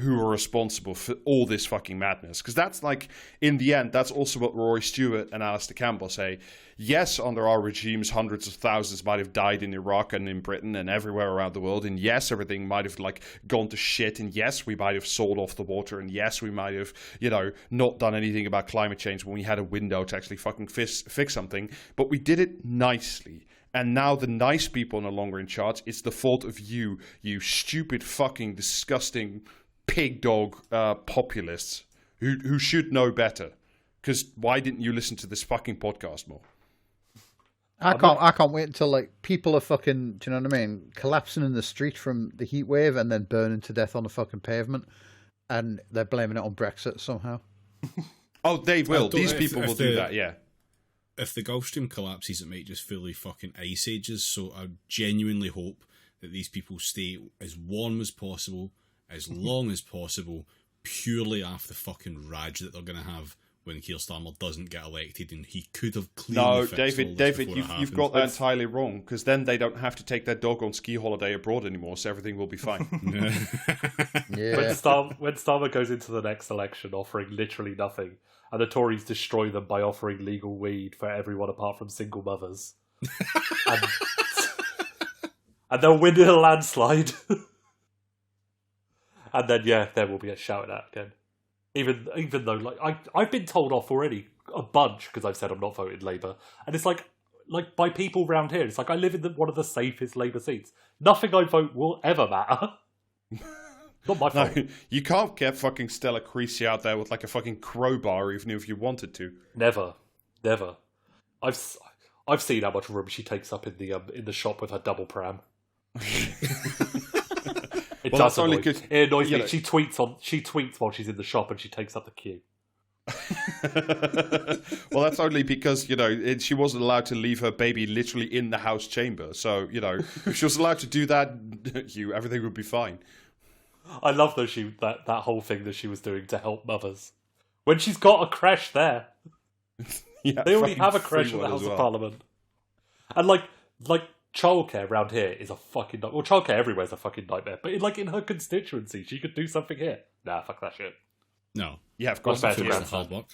who are responsible for all this fucking madness. Because that's like, in the end, that's also what Rory Stewart and Alistair Campbell say. Yes, under our regimes, hundreds of thousands might have died in Iraq and in Britain and everywhere around the world. And yes, everything might have like gone to shit. And yes, we might have sold off the water. And yes, we might have, you know, not done anything about climate change when we had a window to actually fucking fix something. But we did it nicely. And now the nice people are no longer in charge. It's the fault of you stupid, fucking, disgusting pig dog populists who should know better. Because why didn't you listen to this fucking podcast more? I can't wait until like people are fucking, do you know what I mean, collapsing in the street from the heat wave and then burning to death on the fucking pavement, and they're blaming it on Brexit somehow. Oh, they will. These people will do that. Yeah. If the Gulf Stream collapses, it might just fully fucking ice ages. So I genuinely hope that these people stay as warm as possible, as long as possible, purely after the fucking rage that they're going to have when Keir Starmer doesn't get elected, and he could have clearly fixed all this before you've got that entirely wrong, because then they don't have to take their dog on ski holiday abroad anymore, so everything will be fine. Yeah. When Starmer goes into the next election offering literally nothing, and the Tories destroy them by offering legal weed for everyone apart from single mothers, and they'll win in a landslide, and then there will be a shouted at again. Even though, like, I've been told off already a bunch because I've said I'm not voting Labour, and it's like by people round here, it's like I live in one of the safest Labour seats. Nothing I vote will ever matter. Not my fault. No, you can't get fucking Stella Creasy out there with like a fucking crowbar, even if you wanted to. Never. I've seen how much room she takes up in the shop with her double pram. It does annoy me. It annoys me. She tweets while she's in the shop, and she takes up the queue. Well, that's only because she wasn't allowed to leave her baby literally in the house chamber. So if she was allowed to do that, everything would be fine. I love that whole thing that she was doing to help mothers when she's got a creche there. Yeah, they already have a creche in the House of Parliament, and like childcare around here is a fucking nightmare. Well, childcare everywhere is a fucking nightmare. But in her constituency, she could do something here. Nah, fuck that shit. No. Yeah, of course. That's hard work.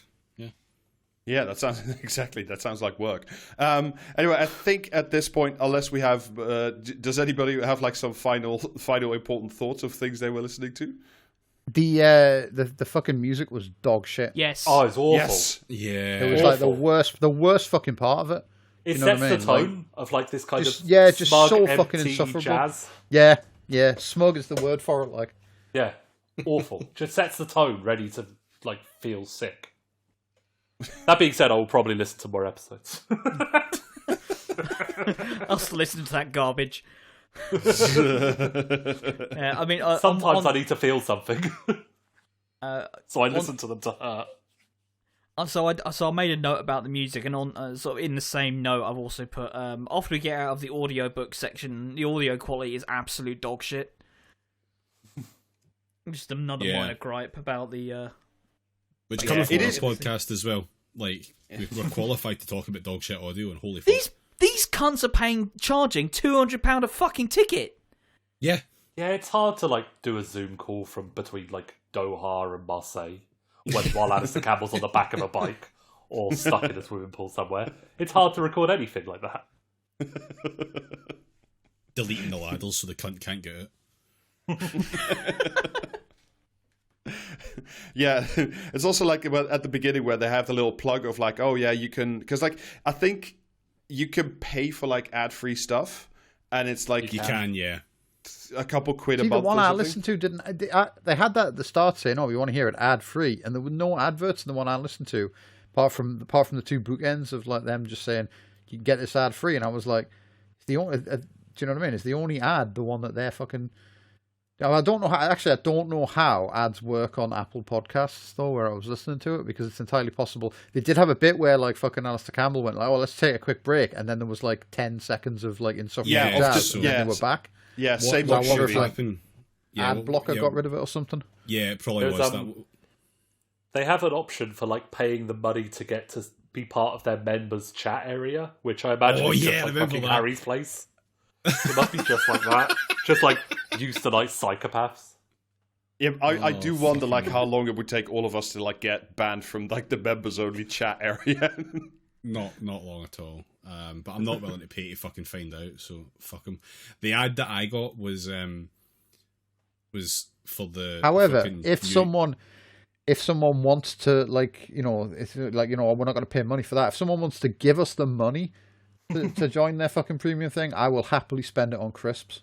Yeah, that sounds like work. Anyway, I think at this point, unless we have, does anybody have like some final important thoughts of things they were listening to? The fucking music was dog shit. Yes. Oh, it's awful. Yes. Yeah. It was like the worst fucking part of it. It you know sets what I mean? the tone of like this kind just, of just smug, so fucking empty insufferable. Jazz. Yeah, smug is the word for it. Like, yeah, awful. Just sets the tone, ready to like feel sick. That being said, I will probably listen to more episodes. I'll still listen to that garbage. I mean, sometimes I need to feel something, so I listen to them to hurt. So I made a note about the music, and on sort of in the same note, I've also put after we get out of the audiobook section, the audio quality is absolute dog shit. Just another minor gripe about the. Which coming from this podcast as well. Like we're qualified to talk about dog shit audio, and holy fuck. These cunts are charging £200 a fucking ticket. Yeah. Yeah, it's hard to like do a Zoom call from between like Doha and Marseille while Alistair Campbell's on the back of a bike or stuck in a swimming pool somewhere. It's hard to record anything like that. Deleting the ladders so the cunt can't get it. Yeah, it's also like at the beginning where they have the little plug of like, oh yeah, you can, because like I think you can pay for like ad-free stuff, and it's like you can, yeah, a couple quid a month. The one I listened to didn't. They had that at the start saying, "Oh, we want to hear it ad-free," and there were no adverts in the one I listened to, apart from the two bookends of like them just saying you can get this ad-free, and I was like, it's the only. Do you know what I mean? Is the only ad the one that they're fucking. I don't know how. Actually, I don't know how ads work on Apple Podcasts though, where I was listening to it, because it's entirely possible. They did have a bit where like fucking Alistair Campbell went like, "Oh, let's take a quick break," and then there was like 10 seconds of like insufferable jazz, and then they were back. Yeah, same what I wonder if like ad blocker got rid of it or something. Yeah, it probably was that. They have an option for like paying the money to get to be part of their members' chat area, which I imagine is just like fucking Harry's place. It must be just like that. Just like used to like psychopaths. Yeah, I do wonder like how long it would take all of us to like get banned from like the members only chat area. Not long at all. But I'm not willing to pay to fucking find out. So fuck them. The ad that I got was for the. However, if someone wants to like it's like we're not going to pay money for that. If someone wants to give us the money to join their fucking premium thing, I will happily spend it on crisps.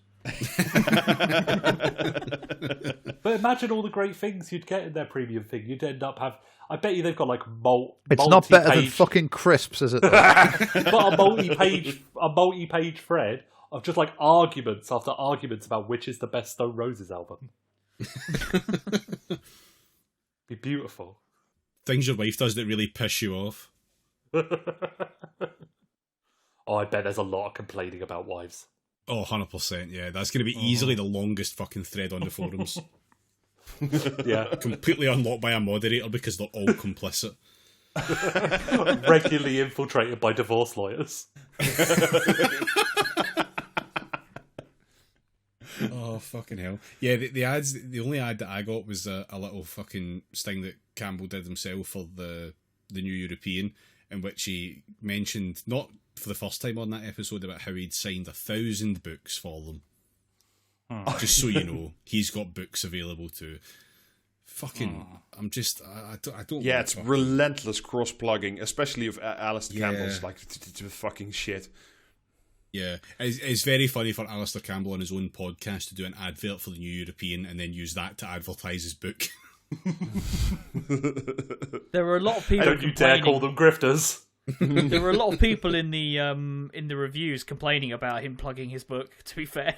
But imagine all the great things you'd get in their premium thing. You'd end up I bet you they've got like It's not better than fucking crisps, is it? Though? But a multi-page thread of just like arguments after arguments about which is the best Stone Roses album. Be beautiful. Things your wife does that really piss you off. Oh, I bet there's a lot of complaining about wives. Oh, 100%, yeah. That's going to be easily the longest fucking thread on the forums. Yeah. Completely unlocked by a moderator because they're all complicit. Regularly infiltrated by divorce lawyers. Oh, fucking hell. Yeah, the ads, the only ad that I got was a little fucking sting that Campbell did himself for the New European, in which he mentioned, not for the first time on that episode, about how he'd signed 1,000 books for them. Just so you know, he's got books available to. Fucking, I'm just, I don't. Yeah, it's relentless cross-plugging, especially of Alistair Campbell's like fucking shit. Yeah, it's very funny for Alistair Campbell on his own podcast to do an advert for the New European and then use that to advertise his book. There were a lot of people. Don't you dare call them grifters. There were a lot of people in the reviews complaining about him plugging his book. To be fair.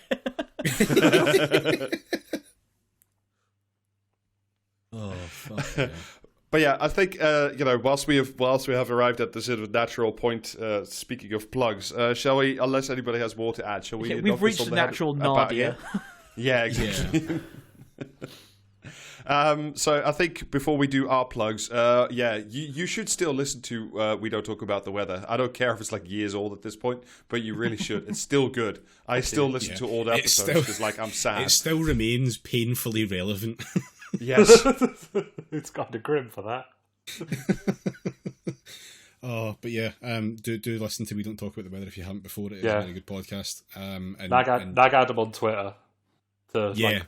Oh fuck. Yeah. But yeah, I think whilst we have arrived at the sort of natural point, speaking of plugs, shall we? Unless anybody has more to add, shall we? We've reached the natural nadir. Yeah, exactly. So I think before we do our plugs, you should still listen to We Don't Talk About the Weather. I don't care if it's like years old at this point, but you really should. It's still good. I still listen to old episodes because like I'm sad. It still remains painfully relevant. Yes. It's kind of grim for that. Oh, but yeah, do listen to We Don't Talk About the Weather if you haven't before. It is a very good podcast. Nag Adam on Twitter to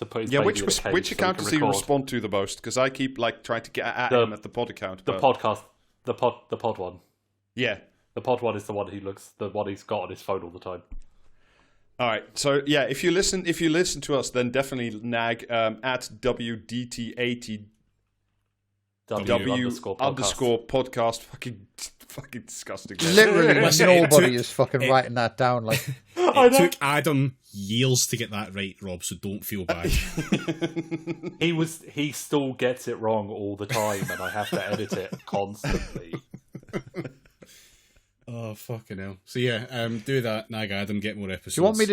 put his baby in a cage which so account does he respond to the most? Because I keep like trying to get at him at the pod account. The podcast, the pod one. Yeah, the pod one is the one he's got on his phone all the time. All right, so yeah, if you listen to us, then definitely nag at WDTATW _podcast. Fucking disgusting. Literally, nobody is fucking writing that down. Like it took Adam years to get that right, Rob. So don't feel bad. He still gets it wrong all the time, and I have to edit it constantly. Oh fucking hell! So yeah, do that, nag Adam, get more episodes. Do you want me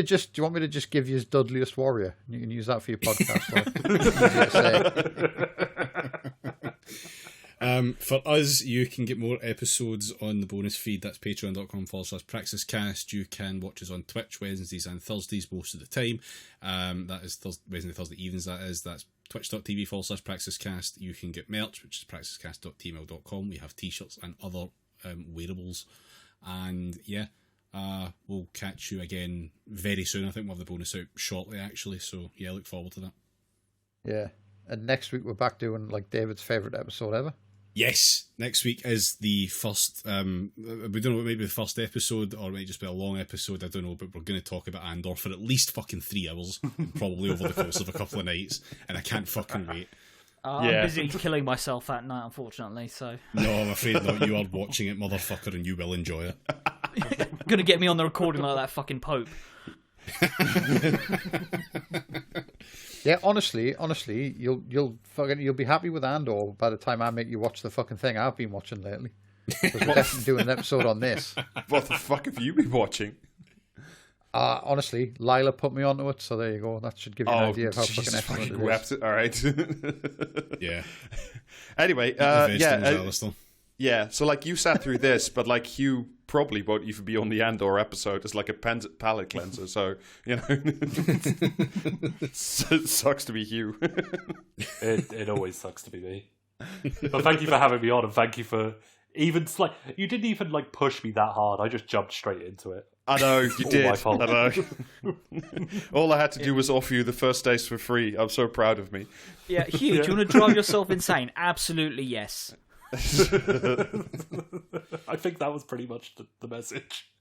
to just give you his Dudleyest Warrior? You can use that for your podcast. For us, you can get more episodes on the bonus feed. That's patreon.com/praxiscast. You can watch us on Twitch Wednesdays and Thursdays most of the time. That is Wednesday, Thursday evenings. That's twitch.tv/praxiscast. You can get merch, which is praxiscast.tmail.com. We have t-shirts and other wearables. And yeah, we'll catch you again very soon. I think we'll have the bonus out shortly, actually. So yeah, look forward to that. Yeah, and next week we're back doing like David's favourite episode ever. Yes, next week is the first. We don't know, it might be the first episode, or it might just be a long episode. I don't know, but we're going to talk about Andor for at least fucking 3 hours, probably over the course of a couple of nights, and I can't fucking wait. I'm busy killing myself that night, unfortunately. So no, I'm afraid not. You are watching it, motherfucker, and you will enjoy it. Gonna get me on the recording like that fucking Pope. Yeah, honestly, you'll be happy with Andor by the time I make you watch the fucking thing I've been watching lately. Because we're definitely doing an episode on this. What the fuck have you been watching? Honestly, Lila put me onto it, so there you go. That should give you an idea of how fucking excellent it is. All right. Yeah. Anyway, yeah. So like you sat through this, but like you probably won't even be on the Andor episode as like a palate cleanser. So you know, it sucks to be you. It always sucks to be me. But thank you for having me on, and thank you for even like you didn't even like push me that hard. I just jumped straight into it. I know you did. My fault. I know. All I had to do was offer you the first days for free. I'm so proud of me. Yeah, Hugh, do you want to drive yourself insane? Absolutely yes. I think that was pretty much the message.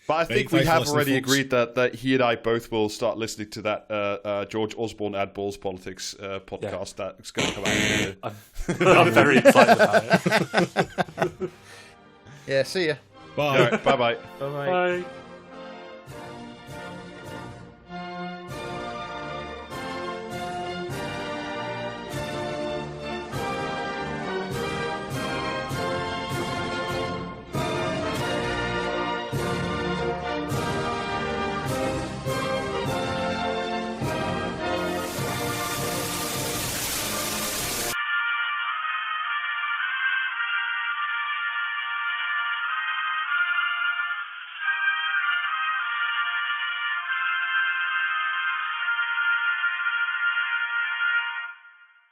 But I think Right, we thanks for have listening, already folks. agreed that he and I both will start listening to that George Osborne at Balls Politics podcast that's going to come out. I'm very excited about it. Yeah, see ya. Bye. All right, bye-bye. Bye-bye. Bye.